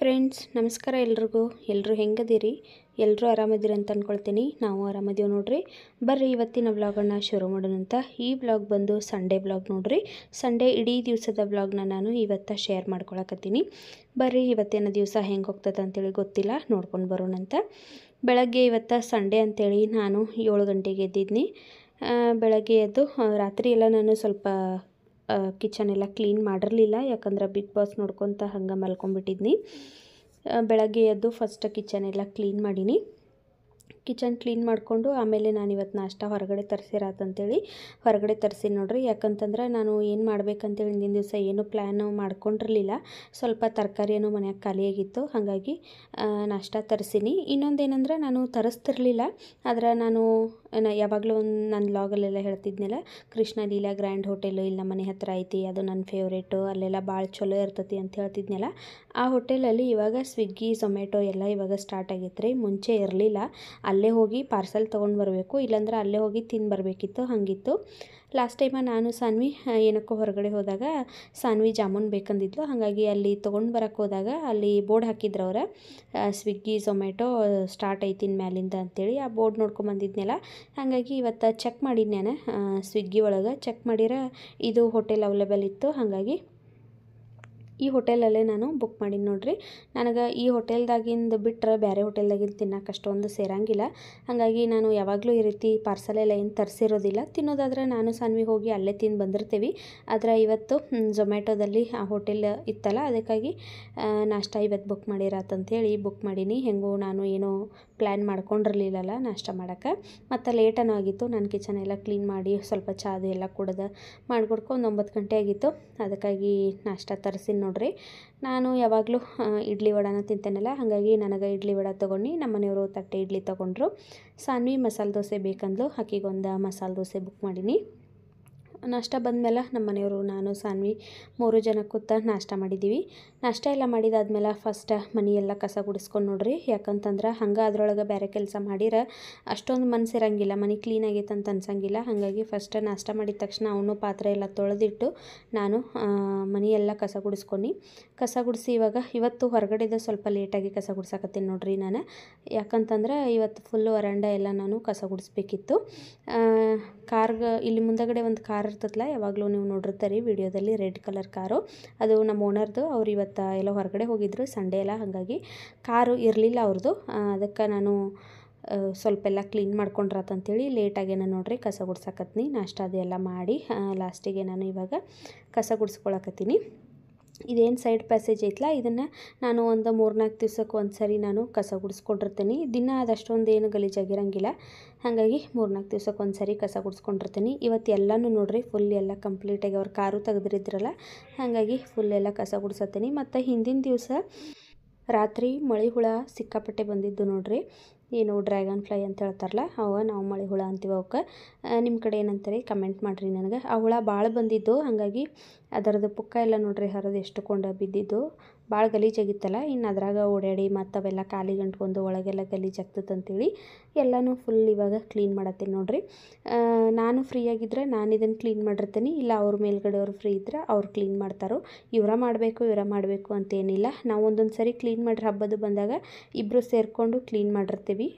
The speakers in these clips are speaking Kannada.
ಫ್ರೆಂಡ್ಸ್, ನಮಸ್ಕಾರ ಎಲ್ರಿಗೂ. ಎಲ್ಲರೂ ಹೆಂಗದಿರಿ? ಎಲ್ಲರೂ ಆರಾಮದಿರಿ ಅಂತ ಅಂದ್ಕೊಳ್ತೀನಿ. ನಾವು ಆರಾಮದೀವಿ ನೋಡ್ರಿ. ಬರ್ರಿ ಇವತ್ತಿನ ವ್ಲಾಗನ್ನು ಶುರು ಮಾಡೋಣಂತ. ಈ ವ್ಲಾಗ್ ಬಂದು ಸಂಡೇ ವ್ಲಾಗ್ ನೋಡ್ರಿ. ಸಂಡೇ ಇಡೀ ದಿವಸದ ವ್ಲಾಗ್ನ ನಾನು ಇವತ್ತು ಶೇರ್ ಮಾಡ್ಕೊಳಕತ್ತೀನಿ. ಬರ್ರಿ ಇವತ್ತಿನ ದಿವಸ ಹೆಂಗೆ ಹೋಗ್ತದೆ ಅಂತೇಳಿ ಗೊತ್ತಿಲ್ಲ, ನೋಡ್ಕೊಂಡು ಬರೋಣಂತ. ಬೆಳಗ್ಗೆ ಇವತ್ತು ಸಂಡೇ ಅಂತೇಳಿ ನಾನು 7 ಗಂಟೆಗೆ ಎದ್ದಿದ್ನಿ. ಬೆಳಗ್ಗೆ ಎದ್ದು ರಾತ್ರಿ ಎಲ್ಲ ನಾನು ಸ್ವಲ್ಪ ಕಿಚನ್ ಎಲ್ಲ ಕ್ಲೀನ್ ಮಾಡಿರಲಿಲ್ಲ, ಯಾಕಂದ್ರೆ ಬಿಗ್ ಬಾಸ್ ನೋಡ್ಕೊತ ಹಂಗೆ ಮಲ್ಕೊಂಡ್ಬಿಟ್ಟಿದ್ನಿ. ಬೆಳಗ್ಗೆ ಎದ್ದು ಫಸ್ಟ್ ಕಿಚನ್ ಎಲ್ಲ ಕ್ಲೀನ್ ಮಾಡೀನಿ. ಕಿಚನ್ ಕ್ಲೀನ್ ಮಾಡಿಕೊಂಡು ಆಮೇಲೆ ನಾನು ಇವತ್ತು ನಾಷ್ಟ ಹೊರಗಡೆ ತರಿಸಿರಾತಂತೇಳಿ ಹೊರಗಡೆ ತರಿಸಿ ನೋಡ್ರಿ. ಯಾಕಂತಂದ್ರೆ ನಾನು ಏನು ಮಾಡ್ಬೇಕಂತೇಳಿ ಹಿಂದಿನ ದಿವಸ ಏನು ಪ್ಲ್ಯಾನು ಮಾಡ್ಕೊಂಡಿರಲಿಲ್ಲ. ಸ್ವಲ್ಪ ತರಕಾರಿಯನ್ನು ಮನ್ಯಾಗ ಖಾಲಿಯಾಗಿತ್ತು, ಹಾಗಾಗಿ ನಾಷ್ಟ ತರಿಸೀನಿ. ಇನ್ನೊಂದೇನೆಂದ್ರೆ ನಾನು ತರಿಸ್ತಿರ್ಲಿಲ್ಲ, ಆದ್ರೆ ನಾನು ಯಾವಾಗಲೂ ನನ್ನ ವ್ಲಾಗಲ್ಲೆಲ್ಲ ಹೇಳ್ತಿದ್ನಲ್ಲ, ಕೃಷ್ಣ ಲೀಲಾ ಗ್ರ್ಯಾಂಡ್ ಹೋಟೆಲು ಇಲ್ಲಿ ನಮ್ಮ ಮನೆ ಹತ್ರ ಐತಿ, ಅದು ನನ್ನ ಫೇವ್ರೇಟು, ಅಲ್ಲೆಲ್ಲ ಭಾಳ ಚಲೋ ಇರ್ತೈತಿ ಅಂತ ಹೇಳ್ತಿದ್ನಲ್ಲ. ಆ ಹೋಟೆಲಲ್ಲಿ ಇವಾಗ ಸ್ವಿಗ್ಗಿ ಝೊಮ್ಯಾಟೊ ಎಲ್ಲ ಇವಾಗ ಸ್ಟಾರ್ಟ್ ಆಗೈತೆ ರೀ. ಮುಂಚೆ ಇರಲಿಲ್ಲ. ಅಲ್ಲೇ ಹೋಗಿ ಪಾರ್ಸೆಲ್ ತೊಗೊಂಡು ಬರಬೇಕು, ಇಲ್ಲಾಂದ್ರೆ ಅಲ್ಲೇ ಹೋಗಿ ತಿಂದು ಬರಬೇಕಿತ್ತು, ಹಾಗಿತ್ತು. ಲಾಸ್ಟ್ ಟೈಮ ನಾನು ಸಾನ್ವಿ ಏನಕ್ಕೋ ಹೊರಗಡೆ ಹೋದಾಗ ಸಾನ್ವಿ ಜಾಮೂನ್ ಬೇಕಂದಿದ್ಲು, ಹಾಗಾಗಿ ಅಲ್ಲಿ ತೊಗೊಂಡು ಬರೋಕ್ಕೆ ಹೋದಾಗ ಅಲ್ಲಿ ಬೋರ್ಡ್ ಹಾಕಿದ್ರು ಅವ್ರು, ಸ್ವಿಗ್ಗಿ ಝೊಮ್ಯಾಟೊ ಸ್ಟಾರ್ಟ್ ಐತಿ ಮ್ಯಾಲಿಂದ ಅಂತೇಳಿ. ಆ ಬೋರ್ಡ್ ನೋಡ್ಕೊಂಬಂದಿದ್ನಲ್ಲ, ಹಾಗಾಗಿ ಇವತ್ತು ಚೆಕ್ ಮಾಡಿದ್ನಿ ನಾನು ಸ್ವಿಗ್ಗಿ ಒಳಗೆ. ಚೆಕ್ ಮಾಡಿರ ಇದು ಹೋಟೆಲ್ ಅವೈಲೇಬಲ್ ಇತ್ತು, ಹಾಗಾಗಿ ಈ ಹೋಟೆಲಲ್ಲೇ ನಾನು ಬುಕ್ ಮಾಡೀನಿ ನೋಡ್ರಿ. ನನಗೆ ಈ ಹೋಟೆಲ್ದಾಗಿಂದು ಬಿಟ್ಟರೆ ಬೇರೆ ಹೋಟೆಲ್ದಾಗಿಂದು ತಿನ್ನೋಕೆ ಅಷ್ಟೊಂದು ಸೇರಂಗಿಲ್ಲ, ಹಾಗಾಗಿ ನಾನು ಯಾವಾಗಲೂ ಈ ರೀತಿ ಪಾರ್ಸಲೆಲ್ಲ ಏನು ತರಿಸಿರೋದಿಲ್ಲ. ತಿನ್ನೋದಾದ್ರೆ ನಾನು ಸಾನ್ವಿ ಹೋಗಿ ಅಲ್ಲೇ ತಿಂದು ಬಂದಿರ್ತೀವಿ. ಆದರೆ ಇವತ್ತು ಝೊಮ್ಯಾಟೊದಲ್ಲಿ ಆ ಹೋಟೆಲ್ ಇತ್ತಲ್ಲ, ಅದಕ್ಕಾಗಿ ನಾಷ್ಟ ಇವತ್ತು ಬುಕ್ ಮಾಡಿರತ್ತಂತೇಳಿ ಬುಕ್ ಮಾಡೀನಿ. ಹೆಂಗೂ ನಾನು ಏನೋ ಪ್ಲ್ಯಾನ್ ಮಾಡ್ಕೊಂಡಿರಲಿಲ್ಲಲ್ಲ ನಾಷ್ಟ ಮಾಡೋಕ್ಕೆ, ಮತ್ತು ಲೇಟನೂ ಆಗಿತ್ತು. ನಾನು ಕಿಚನ್ ಎಲ್ಲ ಕ್ಲೀನ್ ಮಾಡಿ ಸ್ವಲ್ಪ ಚಾದು ಎಲ್ಲ ಕುಡ್ದು ಮಾಡ್ಕೊಡ್ಕೊಂಡು 9 ಗಂಟೆ ಆಗಿತ್ತು, ಅದಕ್ಕಾಗಿ ನಾಷ್ಟ ತರಿಸಿ ನೋಡ್ರಿ. ನಾನು ಯಾವಾಗಲೂ ಇಡ್ಲಿ ವಡಾನ ತಿಂತೇನಲ್ಲ, ಹಾಗಾಗಿ ನನಗೆ ಇಡ್ಲಿ ವಡ ತೊಗೊಂಡು ನಮ್ಮ ಮನೆಯವರು ತಟ್ಟೆ ಇಡ್ಲಿ ತೊಗೊಂಡ್ರು. ಸಾನ್ವಿ ಮಸಾಲೆ ದೋಸೆ ಬೇಕಂದ್ಲು, ಆಕಿಗೊಂದು ಮಸಾಲೆ ದೋಸೆ ಬುಕ್ ಮಾಡೀನಿ. ನಾಷ್ಟ ಬಂದಮೇಲೆ ನಮ್ಮ ಮನೆಯವರು ನಾನು ಸಾನ್ವಿ 3 ಜನ ಕೂತ ನಾಷ್ಟ ಮಾಡಿದ್ದೀವಿ. ನಾಷ್ಟ ಎಲ್ಲ ಮಾಡಿದಾದ್ಮೇಲೆ ಫಸ್ಟ್ ಮನೆಯೆಲ್ಲ ಕಸ ಗುಡಿಸ್ಕೊಂಡು ನೋಡ್ರಿ. ಯಾಕಂತಂದ್ರೆ ಹಂಗೆ ಅದ್ರೊಳಗೆ ಬೇರೆ ಕೆಲಸ ಮಾಡಿದ್ರೆ ಅಷ್ಟೊಂದು ಮನಸ್ಸಿರಂಗಿಲ್ಲ, ಮನೆ ಕ್ಲೀನ್ ಆಗೈತೆ ಅಂತ ಅನ್ಸಂಗಿಲ್ಲ. ಹಾಗಾಗಿ ಫಸ್ಟ್ ನಾಷ್ಟ ಮಾಡಿದ ತಕ್ಷಣ ಅವನು ಪಾತ್ರೆ ಎಲ್ಲ ತೊಳೆದಿಟ್ಟು ನಾನು ಮನೆಯೆಲ್ಲ ಕಸ ಗುಡಿಸ್ಕೊಂಡು ಕಸ ಗುಡಿಸಿ ಇವತ್ತು ಹೊರಗಡೆದ ಸ್ವಲ್ಪ ಲೇಟಾಗಿ ಕಸ ಗುಡ್ಸಕತ್ತೀನಿ ನೋಡ್ರಿ ನಾನು. ಯಾಕಂತಂದ್ರೆ ಇವತ್ತು ಫುಲ್ಲು ವರಂಡ ಎಲ್ಲ ನಾನು ಕಸ ಗುಡಿಸ್ಬೇಕಿತ್ತು. ಇಲ್ಲಿ ಮುಂದಗಡೆ ಒಂದು ಕಾರ್ ಇರ್ತದಲ್ಲ, ಯಾವಾಗಲೂ ನೀವು ನೋಡಿರ್ತೀರಿ ವಿಡಿಯೋದಲ್ಲಿ, ರೆಡ್ ಕಲರ್ ಕಾರು, ಅದು ನಮ್ಮ ಓನರ್ದು. ಅವ್ರು ಇವತ್ತು ಎಲ್ಲ ಹೊರಗಡೆ ಹೋಗಿದ್ರು ಸಂಡೇ ಎಲ್ಲ, ಹಾಗಾಗಿ ಕಾರು ಇರಲಿಲ್ಲ ಅವ್ರದ್ದು. ಅದಕ್ಕೆ ನಾನು ಸ್ವಲ್ಪ ಎಲ್ಲ ಕ್ಲೀನ್ ಮಾಡ್ಕೊಂಡ್ರತ್ತಂತೇಳಿ ಲೇಟಾಗೇನ ನೋಡ್ರಿ ಕಸ ಗುಡ್ಸಕತ್ತೀನಿ. ನಾಷ್ಟ ಅದೆಲ್ಲ ಮಾಡಿ ಲಾಸ್ಟಿಗೆ ನಾನು ಇವಾಗ ಕಸ ಗುಡಿಸ್ಕೊಳಕತ್ತೀನಿ. ಇದೇನು ಸೈಡ್ ಪ್ಯಾಸೇಜ್ ಐತಲ್ಲ, ಇದನ್ನು ನಾನು ಒಂದು 3-4 ದಿವ್ಸಕ್ಕೆ ಒಂದು ಸರಿ ನಾನು ಕಸ ಗುಡಿಸ್ಕೊಂಡಿರ್ತೀನಿ. ದಿನ ಅದಷ್ಟೊಂದು ಏನು ಗಲೀಜಾಗಿರಂಗಿಲ್ಲ, ಹಾಗಾಗಿ 3-4 ದಿವ್ಸಕ್ಕೆ ಒಂದು ಸರಿ ಕಸ ಗುಡಿಸ್ಕೊಂಡಿರ್ತೀನಿ. ಇವತ್ತು ಎಲ್ಲನೂ ನೋಡ್ರಿ ಫುಲ್ ಎಲ್ಲ ಕಂಪ್ಲೀಟಾಗಿ ಅವ್ರು ಕಾರು ತೆಗೆದಿದ್ರಲ್ಲ, ಹಾಗಾಗಿ ಫುಲ್ ಎಲ್ಲ ಕಸ ಗುಡಿಸತ್ತೀನಿ. ಮತ್ತು ಹಿಂದಿನ ದಿವಸ ರಾತ್ರಿ ಮಳೆ ಹುಳ ಸಿಕ್ಕಾಪಟ್ಟೆ ಬಂದಿದ್ದು ನೋಡ್ರಿ. ಏನು ಡ್ರ್ಯಾಗನ್ ಫ್ಲೈ ಅಂತ ಹೇಳ್ತಾರಲ್ಲ, ನಾವು ಮಳೆ ಹುಳ ಅಂತೀವಿ ಅವಕ್ಕೆ. ನಿಮ್ಮ ಕಡೆ ಏನಂತಾರೆ ಕಮೆಂಟ್ ಮಾಡಿರಿ ನನಗೆ. ಆ ಹುಳ ಭಾಳ ಬಂದಿದ್ದು, ಹಾಗಾಗಿ ಅದರದ್ದು ಪುಕ್ಕ ಎಲ್ಲ ನೋಡ್ರಿ ಹರಿದು ಎಷ್ಟು ಕೊಂಡ ಬಿದ್ದಿದ್ದು, ಭಾಳ ಗಲೀಜಾಗಿತ್ತಲ್ಲ. ಇನ್ನು ಅದ್ರಾಗ ಓಡಾಡಿ ಮತ್ತು ಅವೆಲ್ಲ ಕಾಲಿಗೆ ಗಂಟ್ಕೊಂಡು ಒಳಗೆಲ್ಲ ಗಲೀಜಾಗ್ತದೆ ಅಂತೇಳಿ ಎಲ್ಲನೂ ಫುಲ್ ಇವಾಗ ಕ್ಲೀನ್ ಮಾಡತ್ತೀನಿ ನೋಡ್ರಿ. ನಾನು ಫ್ರೀ ಆಗಿದ್ದರೆ ನಾನು ಇದನ್ನು ಕ್ಲೀನ್ ಮಾಡಿರ್ತೀನಿ, ಇಲ್ಲ ಅವ್ರ ಮೇಲ್ಗಡೆ ಅವ್ರು ಫ್ರೀ ಇದ್ದರೆ ಅವ್ರು ಕ್ಲೀನ್ ಮಾಡ್ತಾರೋ. ಇವರ ಮಾಡಬೇಕು ಅಂತೇನಿಲ್ಲ. ನಾವು ಒಂದೊಂದು ಸರಿ ಕ್ಲೀನ್ ಮಾಡಿರಿ ಹಬ್ಬದು ಬಂದಾಗ ಇಬ್ಬರು ಸೇರಿಕೊಂಡು ಕ್ಲೀನ್ ಮಾಡಿರ್ತೀವಿ.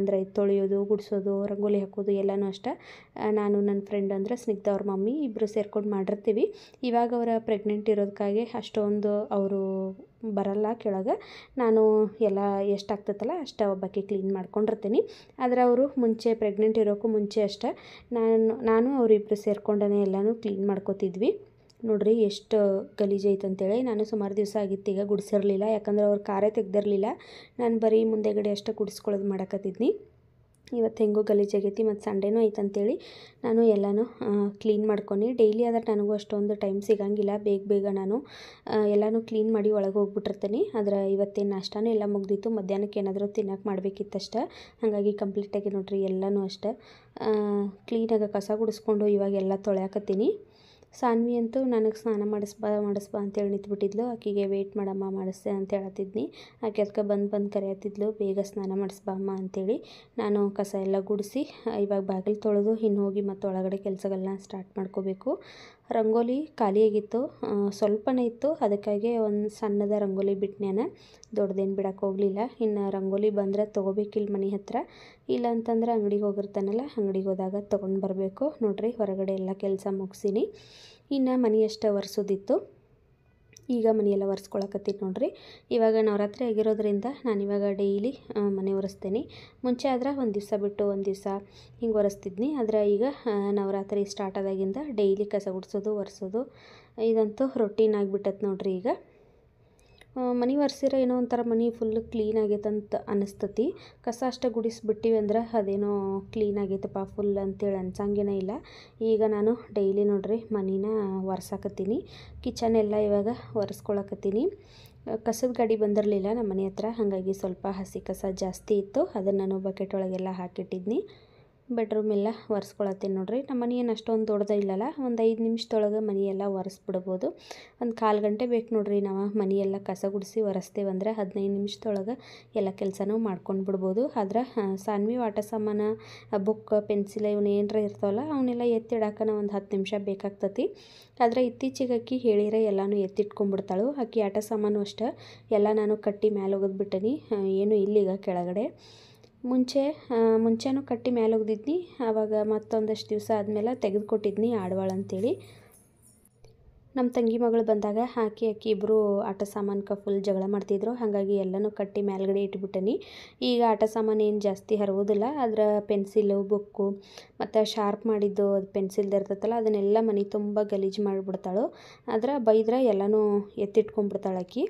ಅಂದರೆ ತೊಳೆಯೋದು, ಗುಡಿಸೋದು, ರಂಗೋಲಿ ಹಾಕೋದು ಎಲ್ಲನೂ ಅಷ್ಟೇ. ನಾನು ನನ್ನ ಫ್ರೆಂಡ್ ಅಂದರೆ ಸ್ನಿಗ್ಧ ಅವ್ರ ಮಮ್ಮಿ ಇಬ್ಬರು ಸೇರ್ಕೊಂಡು ಮಾಡಿರ್ತೀವಿ. ಇವಾಗ ಅವರ ಪ್ರೆಗ್ನೆಂಟ್ ಇರೋದಕ್ಕಾಗಿ ಅಷ್ಟೊಂದು ಅವರು ಬರಲ್ಲ ಕೆಳಗೆ. ನಾನು ಎಲ್ಲ ಎಷ್ಟಾಗ್ತೈತಲ್ಲ ಅಷ್ಟು ಒಬ್ಬಾಕಿ ಕ್ಲೀನ್ ಮಾಡ್ಕೊಂಡಿರ್ತೀನಿ. ಆದರೆ ಅವರು ಮುಂಚೆ ಪ್ರೆಗ್ನೆಂಟ್ ಇರೋಕ್ಕೂ ಮುಂಚೆ ಅಷ್ಟೇ ನಾನು ಅವರಿಬ್ಬರು ಸೇರ್ಕೊಂಡೇ ಎಲ್ಲನೂ ಕ್ಲೀನ್ ಮಾಡ್ಕೋತಿದ್ವಿ. ನೋಡ್ರಿ ಎಷ್ಟು ಗಲೀಜೈತೆ ಅಂತೇಳಿ. ನಾನು ಸುಮಾರು ದಿವಸ ಆಗಿತ್ತು ಈಗ ಗುಡಿಸಿರಲಿಲ್ಲ, ಯಾಕಂದ್ರೆ ಅವ್ರು ಕಾರೇ ತೆಗ್ದಿರಲಿಲ್ಲ. ನಾನು ಬರೀ ಮುಂದೆಗಡೆ ಅಷ್ಟೇ ಗುಡಿಸ್ಕೊಳ್ಳೋದು ಮಾಡಕತ್ತಿದ್ನಿ. ಇವತ್ತು ಹೆಂಗೋ ಗಲೀಜಾಗೈತಿ, ಮತ್ತು ಸಂಡೇನೂ ಐತಂತೇಳಿ ನಾನು ಎಲ್ಲನೂ ಕ್ಲೀನ್ ಮಾಡ್ಕೊಂಡು, ಡೈಲಿ ಆದರೆ ನನಗೂ ಅಷ್ಟೊಂದು ಟೈಮ್ ಸಿಗೋಂಗಿಲ್ಲ. ಬೇಗ ನಾನು ಎಲ್ಲನೂ ಕ್ಲೀನ್ ಮಾಡಿ ಒಳಗೆ ಹೋಗ್ಬಿಟ್ಟಿರ್ತೀನಿ. ಆದರೆ ಇವತ್ತೇನು ನಾಷ್ಟನೂ ಎಲ್ಲ ಮುಗ್ದಿತ್ತು, ಮಧ್ಯಾಹ್ನಕ್ಕೆ ಏನಾದರೂ ತಿನ್ನೋಕೆ ಮಾಡಬೇಕಿತ್ತಷ್ಟೆ. ಹಾಗಾಗಿ ಕಂಪ್ಲೀಟಾಗಿ ನೋಡ್ರಿ ಎಲ್ಲನೂ ಅಷ್ಟೇ ಕ್ಲೀನಾಗಿ ಕಸ ಗುಡಿಸ್ಕೊಂಡು ಇವಾಗ ಎಲ್ಲ ತೊಳೆಯಾಕತ್ತೀನಿ. ಸಾನ್ವಿ ಅಂತೂ ನನಗೆ ಸ್ನಾನ ಮಾಡಿಸ್ಬಾ ಅಂತೇಳಿ ನಿಂತ್ಬಿಟ್ಟಿದ್ಲು. ಆಕೆಗೆ ವೆಯ್ಟ್ ಮಾಡಮ್ಮ ಮಾಡಿಸ್ದೆ ಅಂತ ಹೇಳತ್ತಿದ್ನಿ. ಆಕೆ ಅದಕ್ಕೆ ಬಂದು ಕರೆಯತ್ತಿದ್ಲು, ಬೇಗ ಸ್ನಾನ ಮಾಡಿಸ್ಬಾ ಅಮ್ಮ ಅಂತೇಳಿ. ನಾನು ಕಸ ಎಲ್ಲ ಗುಡಿಸಿ ಇವಾಗ ಬಾಗಿಲು ತೊಳೆದು ಇನ್ನು ಹೋಗಿ ಮತ್ತು ಒಳಗಡೆ ಕೆಲಸಗಳನ್ನ ಸ್ಟಾರ್ಟ್ ಮಾಡ್ಕೋಬೇಕು. ರಂಗೋಲಿ ಖಾಲಿಯಾಗಿತ್ತು, ಸ್ವಲ್ಪನೇ ಇತ್ತು. ಅದಕ್ಕಾಗಿ ಒಂದು ಸಣ್ಣದ ರಂಗೋಲಿ ಬಿಟ್ಟನೇನ, ದೊಡ್ಡದೇನು ಬಿಡಕ್ಕೆ ಹೋಗಲಿಲ್ಲ. ಇನ್ನು ರಂಗೋಲಿ ಬಂದರೆ ತೊಗೋಬೇಕಿಲ್ಲ ಮನೆ ಹತ್ರ, ಇಲ್ಲ ಅಂತಂದ್ರೆ ಅಂಗಡಿಗೆ ಹೋಗಿರ್ತಾನಲ್ಲ, ಅಂಗಡಿಗೆ ಹೋದಾಗ ತೊಗೊಂಡು ಬರಬೇಕು. ನೋಡಿರಿ ಹೊರಗಡೆ ಎಲ್ಲ ಕೆಲಸ ಮುಗಿಸಿನಿ. ಇನ್ನು ಮನೆ ಅಷ್ಟೇ ಒರೆಸೋದಿತ್ತು. ಈಗ ಮನೆಯೆಲ್ಲ ಒರೆಸ್ಕೊಳಕತ್ತೀನಿ ನೋಡ್ರಿ. ಇವಾಗ ನವರಾತ್ರಿ ಆಗಿರೋದ್ರಿಂದ ನಾನಿವಾಗ ಡೈಲಿ ಮನೆ ಒರೆಸ್ತೇನೆ. ಮುಂಚೆ ಆದ್ರೆ ಒಂದು ದಿವಸ ಬಿಟ್ಟು ಒಂದು ದಿವಸ ಹಿಂಗೆ ಒರೆಸ್ತಿದ್ನಿ. ಆದರೆ ಈಗ ನವರಾತ್ರಿ ಸ್ಟಾರ್ಟ್ ಆದಾಗಿಂದ ಡೈಲಿ ಕಸ ಗುಡಿಸೋದು ಒರೆಸೋದು ಇದಂತೂ ರೊಟೀನ್ ಆಗಿಬಿಟ್ಟೈತೆ ನೋಡ್ರಿ. ಈಗ ಮನೆ ಒರೆಸಿರೋ ಏನೋ ಒಂಥರ ಮನೆ ಫುಲ್ ಕ್ಲೀನ್ ಆಗೈತೆ ಅಂತ ಅನಿಸ್ತತಿ. ಕಸ ಅಷ್ಟೇ ಗುಡಿಸ್ಬಿಟ್ಟಿವಿ ಅಂದ್ರೆ ಅದೇನೋ ಕ್ಲೀನ್ ಆಗೈತಪ್ಪ ಫುಲ್ ಅಂತೇಳಿ ಅನ್ಸಂಗೇನೇ ಇಲ್ಲ. ಈಗ ನಾನು ಡೈಲಿ ನೋಡ್ರಿ ಮನೇನ ಒರೆಸಾಕತ್ತೀನಿ. ಕಿಚನ್ ಎಲ್ಲ ಇವಾಗ ಒರೆಸ್ಕೊಳಕತ್ತೀನಿ. ಕಸದ ಗಾಡಿ ಬಂದಿರಲಿಲ್ಲ ನಮ್ಮ ಮನೆ ಹತ್ರ, ಹಾಗಾಗಿ ಸ್ವಲ್ಪ ಹಸಿ ಕಸ ಜಾಸ್ತಿ ಇತ್ತು. ಅದನ್ನು ನಾನು ಬಕೆಟ್ ಒಳಗೆಲ್ಲ ಹಾಕಿಟ್ಟಿದ್ನಿ. ಬೆಡ್ರೂಮ್ ಎಲ್ಲ ಒರೆಸ್ಕೊಳತ್ತೀನಿ ನೋಡ್ರಿ. ನಮ್ಮ ಮನೆ ಏನು ಅಷ್ಟೊಂದು ದೊಡ್ಡದ ಇಲ್ಲಲ್ಲ, ಒಂದು 5 ನಿಮಿಷದೊಳಗೆ ಮನೆಯೆಲ್ಲ ಒರೆಸ್ಬಿಡ್ಬೋದು. ಒಂದು 1/4 ಗಂಟೆ ಬೇಕು ನೋಡ್ರಿ. ನಾವು ಮನೆಯೆಲ್ಲ ಕಸ ಗುಡಿಸಿ ಒರೆಸ್ತೇವಂದ್ರೆ 15 ನಿಮಿಷದೊಳಗೆ ಎಲ್ಲ ಕೆಲಸನೂ ಮಾಡ್ಕೊಂಡು ಬಿಡ್ಬೋದು. ಆದ್ರೆ ಸಾನ್ವಿ ಆಟ ಸಾಮಾನು, ಬುಕ್, ಪೆನ್ಸಿಲ್ ಇವನ್ನ ಏನರ ಇರ್ತಾವಲ್ಲ ಅವನ್ನೆಲ್ಲ ಎತ್ತಿಡಾಕ ಒಂದು 10 ನಿಮಿಷ ಬೇಕಾಗ್ತತಿ. ಆದರೆ ಇತ್ತೀಚೆಗೆ ಅಕ್ಕಿ ಹೇಳಿದ್ರೆ ಎಲ್ಲನೂ ಎತ್ತಿಟ್ಕೊಂಡ್ಬಿಡ್ತಾಳು. ಅಕ್ಕಿ ಆಟ ಸಾಮಾನು ಅಷ್ಟೇ ಎಲ್ಲ ನಾನು ಕಟ್ಟಿ ಮೇಲೆ ಒಗೆದ್ಬಿಟ್ಟೇನಿ, ಏನು ಇಲ್ಲೀಗ ಕೆಳಗಡೆ. ಮುಂಚೆನೂ ಕಟ್ಟಿ ಮೇಲೆ ಒಗ್ದಿದ್ನಿ. ಆವಾಗ ಮತ್ತೊಂದಷ್ಟು ದಿವಸ ಆದಮೇಲೆ ತೆಗೆದುಕೊಟ್ಟಿದ್ನಿ ಆಡವಾಳ ಅಂತೇಳಿ. ನಮ್ಮ ತಂಗಿ ಮಗಳು ಬಂದಾಗ ಅಕ್ಕಿ ಇಬ್ಬರು ಆಟ ಸಾಮಾನ್ಗೆ ಫುಲ್ ಜಗಳ ಮಾಡ್ತಿದ್ರು. ಹಾಗಾಗಿ ಎಲ್ಲನೂ ಕಟ್ಟಿ ಮೇಲ್ಗಡೆ ಇಟ್ಬಿಟ್ಟೇನಿ. ಈಗ ಆಟ ಸಾಮಾನು ಏನು ಜಾಸ್ತಿ ಹರಗೋದಿಲ್ಲ. ಅದರ ಪೆನ್ಸಿಲು, ಬುಕ್ಕು ಮತ್ತು ಶಾರ್ಪ್ ಮಾಡಿದ್ದು ಅದು ಪೆನ್ಸಿಲ್ದು ಇರ್ತೈತಲ್ಲ ಅದನ್ನೆಲ್ಲ ಮನೆ ತುಂಬ ಗಲೀಜು ಮಾಡಿಬಿಡ್ತಾಳು. ಆದ್ರೆ ಬೈದ್ರೆ ಎಲ್ಲನೂ ಎತ್ತಿಟ್ಕೊಂಡ್ಬಿಡ್ತಾಳೆ ಆಕಿ.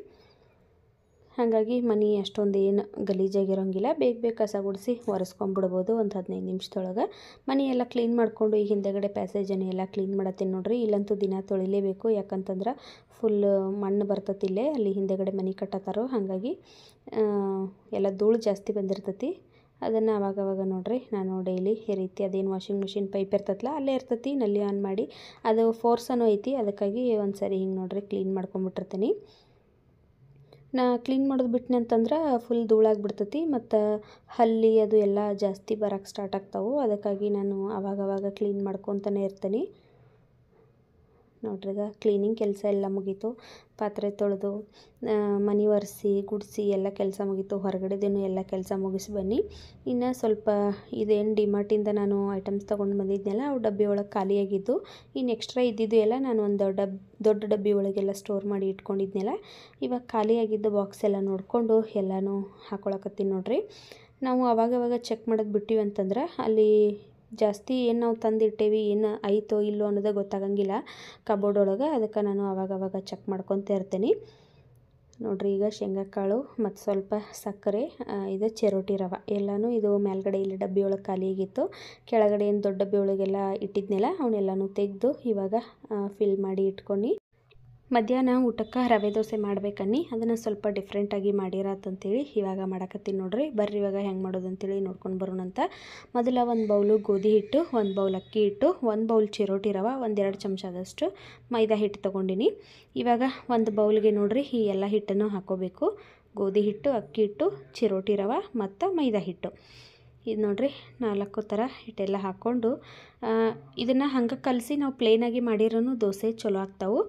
ಹಾಗಾಗಿ ಮನೆ ಅಷ್ಟೊಂದು ಏನು ಗಲೀಜಾಗಿರೋಂಗಿಲ್ಲ. ಬೇಗ ಕಸ ಗುಡಿಸಿ ಒರೆಸ್ಕೊಂಡ್ಬಿಡ್ಬೋದು ಒಂದು 15 ನಿಮಿಷದೊಳಗೆ. ಮನೆಯೆಲ್ಲ ಕ್ಲೀನ್ ಮಾಡಿಕೊಂಡು ಈ ಹಿಂದೆಗಡೆ ಪ್ಯಾಸೇಜನ್ನು ಎಲ್ಲ ಕ್ಲೀನ್ ಮಾಡತ್ತೀನಿ ನೋಡ್ರಿ. ಇಲ್ಲಂತೂ ದಿನ ತೊಳಿಲೇಬೇಕು, ಯಾಕಂತಂದ್ರೆ ಫುಲ್ ಮಣ್ಣು ಬರ್ತತಿಲ್ಲೇ, ಅಲ್ಲಿ ಹಿಂದೆಗಡೆ ಮನೆ ಕಟ್ಟತ್ತಾರೋ. ಹಾಗಾಗಿ ಎಲ್ಲ ಧೂಳು ಜಾಸ್ತಿ ಬಂದಿರ್ತತಿ. ಅದನ್ನು ಅವಾಗವಾಗ ನೋಡ್ರಿ ನಾನು ಡೈಲಿ ಈ ರೀತಿ ಅದೇನು ವಾಷಿಂಗ್ ಮಿಷಿನ್ ಪೈಪ್ ಇರ್ತೈತಲ್ಲ ಅಲ್ಲೇ ಇರ್ತೈತಿ, ನಲ್ಲಿ ಆನ್ ಮಾಡಿ ಅದು ಫೋರ್ಸನೂ ಐತಿ. ಅದಕ್ಕಾಗಿ ಒಂದು ಸರಿ ಹಿಂಗೆ ನೋಡ್ರಿ ಕ್ಲೀನ್ ಮಾಡ್ಕೊಂಬಿಟ್ಟಿರ್ತೀನಿ. ನಾ ಕ್ಲೀನ್ ಮಾಡೋದು ಬಿಟ್ಟನೆ ಅಂತಂದ್ರೆ ಫುಲ್ ಧೂಳಾಗಿಬಿಡ್ತತಿ ಮತ್ತು ಹಲ್ಲಿ ಅದು ಎಲ್ಲ ಜಾಸ್ತಿ ಬರೋಕ್ಕೆ ಸ್ಟಾರ್ಟ್ ಆಗ್ತಾವೆ. ಅದಕ್ಕಾಗಿ ನಾನು ಆವಾಗವಾಗ ಕ್ಲೀನ್ ಮಾಡ್ಕೊತಾನೆ ಇರ್ತೀನಿ. ನೋಡ್ರಿ ಈಗ ಕ್ಲೀನಿಂಗ್ ಕೆಲಸ ಎಲ್ಲ ಮುಗೀತು. ಪಾತ್ರೆ ತೊಳೆದು ಮನೆ ಒರೆಸಿ ಗುಡಿಸಿ ಎಲ್ಲ ಕೆಲಸ ಮುಗೀತು. ಹೊರಗಡೆದೇನು ಎಲ್ಲ ಕೆಲಸ ಮುಗಿಸಿ ಬನ್ನಿ. ಇನ್ನು ಸ್ವಲ್ಪ ಇದೇನು ಡಿಮಾರ್ಟಿಂದ ನಾನು ಐಟಮ್ಸ್ ತೊಗೊಂಡು ಬಂದಿದ್ನಲ್ಲ ಅವು ಡಬ್ಬಿ ಒಳಗೆ ಖಾಲಿಯಾಗಿದ್ದು, ಇನ್ನು ಎಕ್ಸ್ಟ್ರಾ ಇದ್ದಿದ್ದು ಎಲ್ಲ ನಾನು ಒಂದು ದೊಡ್ಡ ಡಬ್ಬಿ ಒಳಗೆಲ್ಲ ಸ್ಟೋರ್ ಮಾಡಿ ಇಟ್ಕೊಂಡಿದ್ನಲ್ಲ, ಇವಾಗ ಖಾಲಿಯಾಗಿದ್ದು ಬಾಕ್ಸ್ ಎಲ್ಲ ನೋಡಿಕೊಂಡು ಎಲ್ಲನೂ ಹಾಕೊಳಕತ್ತೀನಿ ನೋಡ್ರಿ. ನಾವು ಆವಾಗವಾಗ ಚೆಕ್ ಮಾಡೋದು ಬಿಟ್ಟಿವಿ ಅಂತಂದ್ರೆ ಅಲ್ಲಿ ಜಾಸ್ತಿ ಏನು ನಾವು ತಂದಿಟ್ಟೇವಿ, ಏನು ಐತೋ ಇಲ್ಲೋ ಅನ್ನೋದೇ ಗೊತ್ತಾಗಂಗಿಲ್ಲ ಕಬೋರ್ಡ್ ಒಳಗೆ. ಅದಕ್ಕೆ ನಾನು ಆವಾಗವಾಗ ಚೆಕ್ ಮಾಡ್ಕೊತ ಇರ್ತೀನಿ ನೋಡ್ರಿ. ಈಗ ಶೇಂಗಾಕಾಳು ಮತ್ತು ಸ್ವಲ್ಪ ಸಕ್ಕರೆ, ಇದು ಚಿರೋಟಿ ರವೆ ಎಲ್ಲನೂ ಇದು ಮೇಲ್ಗಡೆ ಇಲ್ಲಿ ಡಬ್ಬಿ ಒಳಗೆ ಖಾಲಿಯಾಗಿತ್ತು. ಕೆಳಗಡೆ ಏನು ದೊಡ್ಡ ಡಬ್ಬಿ ಒಳಗೆಲ್ಲ ಇಟ್ಟಿದ್ನಲ್ಲ ಅವನ್ನೆಲ್ಲನೂ ತೆಗೆದು ಇವಾಗ ಫಿಲ್ ಮಾಡಿ ಇಟ್ಕೊಂಡು ಮಧ್ಯಾಹ್ನ ಊಟಕ್ಕೆ ರವೆ ದೋಸೆ ಮಾಡ್ಬೇಕನ್ನಿ. ಅದನ್ನು ಸ್ವಲ್ಪ ಡಿಫ್ರೆಂಟಾಗಿ ಮಾಡಿರತ್ತಂತೇಳಿ ಇವಾಗ ಮಾಡಕತ್ತೀನಿ ನೋಡ್ರಿ. ಬರ್ರಿ ಇವಾಗ ಹೆಂಗೆ ಮಾಡೋದು ಅಂತೇಳಿ ನೋಡ್ಕೊಂಡು ಬರೋಣಂತ. ಮೊದಲ 1 ಬೌಲು ಗೋಧಿ ಹಿಟ್ಟು, 1 ಬೌಲ್ ಅಕ್ಕಿ ಹಿಟ್ಟು, 1 ಬೌಲ್ ಚಿರೋಟಿ ರವೆ, 1-2 ಚಮಚದಷ್ಟು ಮೈದಾ ಹಿಟ್ಟು ತೊಗೊಂಡಿನಿ. ಇವಾಗ 1 ಬೌಲ್ಗೆ ನೋಡ್ರಿ ಈ ಎಲ್ಲ ಹಿಟ್ಟನ್ನು ಹಾಕೋಬೇಕು. ಗೋಧಿ ಹಿಟ್ಟು, ಅಕ್ಕಿ ಹಿಟ್ಟು, ಚಿರೋಟಿ ರವೆ ಮತ್ತು ಮೈದಾ ಹಿಟ್ಟು. ಇದು ನೋಡ್ರಿ 4 ಥರ ಹಿಟ್ಟೆಲ್ಲ ಹಾಕ್ಕೊಂಡು ಇದನ್ನು ಹಂಗೆ ಕಲಸಿ ನಾವು ಪ್ಲೇನಾಗಿ ಮಾಡಿರೋನು ದೋಸೆ ಚಲೋ ಆಗ್ತಾವೆ.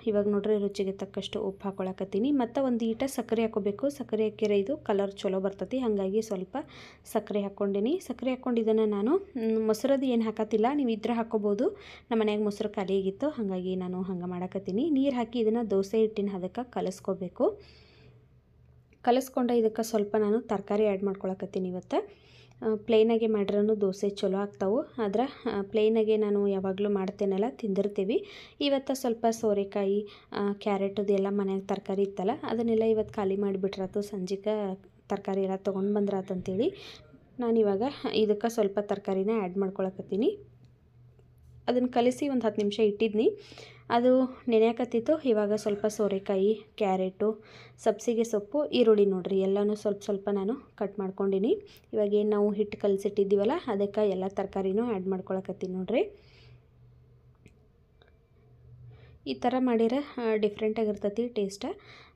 ಇವಾಗ ನೋಡ್ರಿ ರುಚಿಗೆ ತಕ್ಕಷ್ಟು ಉಪ್ಪು ಹಾಕೊಳಕತ್ತೀನಿ ಮತ್ತು ಒಂದು ಈಟ ಸಕ್ಕರೆ ಹಾಕೋಬೇಕು. ಸಕ್ಕರೆ ಹಾಕಿದ್ರೆ ಇದು ಕಲರ್ ಚಲೋ ಬರ್ತತಿ, ಹಾಗಾಗಿ ಸ್ವಲ್ಪ ಸಕ್ಕರೆ ಹಾಕ್ಕೊಂಡಿನಿ. ಸಕ್ಕರೆ ಹಾಕ್ಕೊಂಡು ಇದನ್ನು ನಾನು ಮೊಸರದು ಏನು ಹಾಕತ್ತಿಲ್ಲ, ನೀವು ಇದ್ರೆ ಹಾಕೋಬೋದು. ನಮ್ಮ ಮನ್ಯಾಗ ಮೊಸರು ಖಾಲಿಯಾಗಿತ್ತು, ಹಾಗಾಗಿ ನಾನು ಹಂಗೆ ಮಾಡಕತ್ತೀನಿ. ನೀರು ಹಾಕಿ ಇದನ್ನು ದೋಸೆ ಹಿಟ್ಟಿನ ಹದಕ್ಕೆ ಕಲಿಸ್ಕೋಬೇಕು. ಕಲಿಸ್ಕೊಂಡು ಇದಕ್ಕೆ ಸ್ವಲ್ಪ ನಾನು ತರಕಾರಿ ಆ್ಯಡ್ ಮಾಡ್ಕೊಳಕತ್ತೀನಿ. ಇವತ್ತು ಪ್ಲೇನಾಗೆ ಮಾಡಿರೋನು ದೋಸೆ ಚಲೋ ಆಗ್ತಾವೆ. ಆದ್ರೆ ಪ್ಲೇನಾಗೆ ನಾನು ಯಾವಾಗಲೂ ಮಾಡ್ತೇನಲ್ಲ, ತಿಂದಿರ್ತೀವಿ. ಇವತ್ತು ಸ್ವಲ್ಪ ಸೋರೆಕಾಯಿ, ಕ್ಯಾರೆಟ್ ಅದೆಲ್ಲ ಮನ್ಯಾಗ ತರಕಾರಿ ಇತ್ತಲ್ಲ ಅದನ್ನೆಲ್ಲ ಇವತ್ತು ಖಾಲಿ ಮಾಡಿಬಿಟ್ರಾತು. ಸಂಜೆಗೆ ತರಕಾರಿ ಎಲ್ಲ ತೊಗೊಂಡು ಬಂದ್ರಾತಂತೇಳಿ ನಾನಿವಾಗ ಇದಕ್ಕೆ ಸ್ವಲ್ಪ ತರಕಾರಿನ ಆ್ಯಡ್ ಮಾಡ್ಕೊಳಕತ್ತೀನಿ. ಅದನ್ನು ಕಲಿಸಿ ಒಂದು 10 ನಿಮಿಷ ಇಟ್ಟಿದ್ನಿ. ಅದು ನೆನೆಯಕತ್ತಿತ್ತು. ಇವಾಗ ಸ್ವಲ್ಪ ಸೋರೆಕಾಯಿ, ಕ್ಯಾರೆಟು, ಸಬ್ಸಿಗೆ ಸೊಪ್ಪು, ಈರುಳ್ಳಿ ನೋಡ್ರಿ ಎಲ್ಲನೂ ಸ್ವಲ್ಪ ನಾನು ಕಟ್ ಮಾಡ್ಕೊಂಡಿನಿ. ಇವಾಗ ಏನು ನಾವು ಹಿಟ್ಟು ಕಲಸಿಟ್ಟಿದ್ದೀವಲ್ಲ ಅದಕ್ಕೆ ಎಲ್ಲ ತರಕಾರಿನೂ ಆ್ಯಡ್ ಮಾಡ್ಕೊಳಕತ್ತೀನಿ ನೋಡ್ರಿ. ಈ ಥರ ಮಾಡಿರ ಡಿಫ್ರೆಂಟಾಗಿರ್ತೈತಿ ಟೇಸ್ಟ್.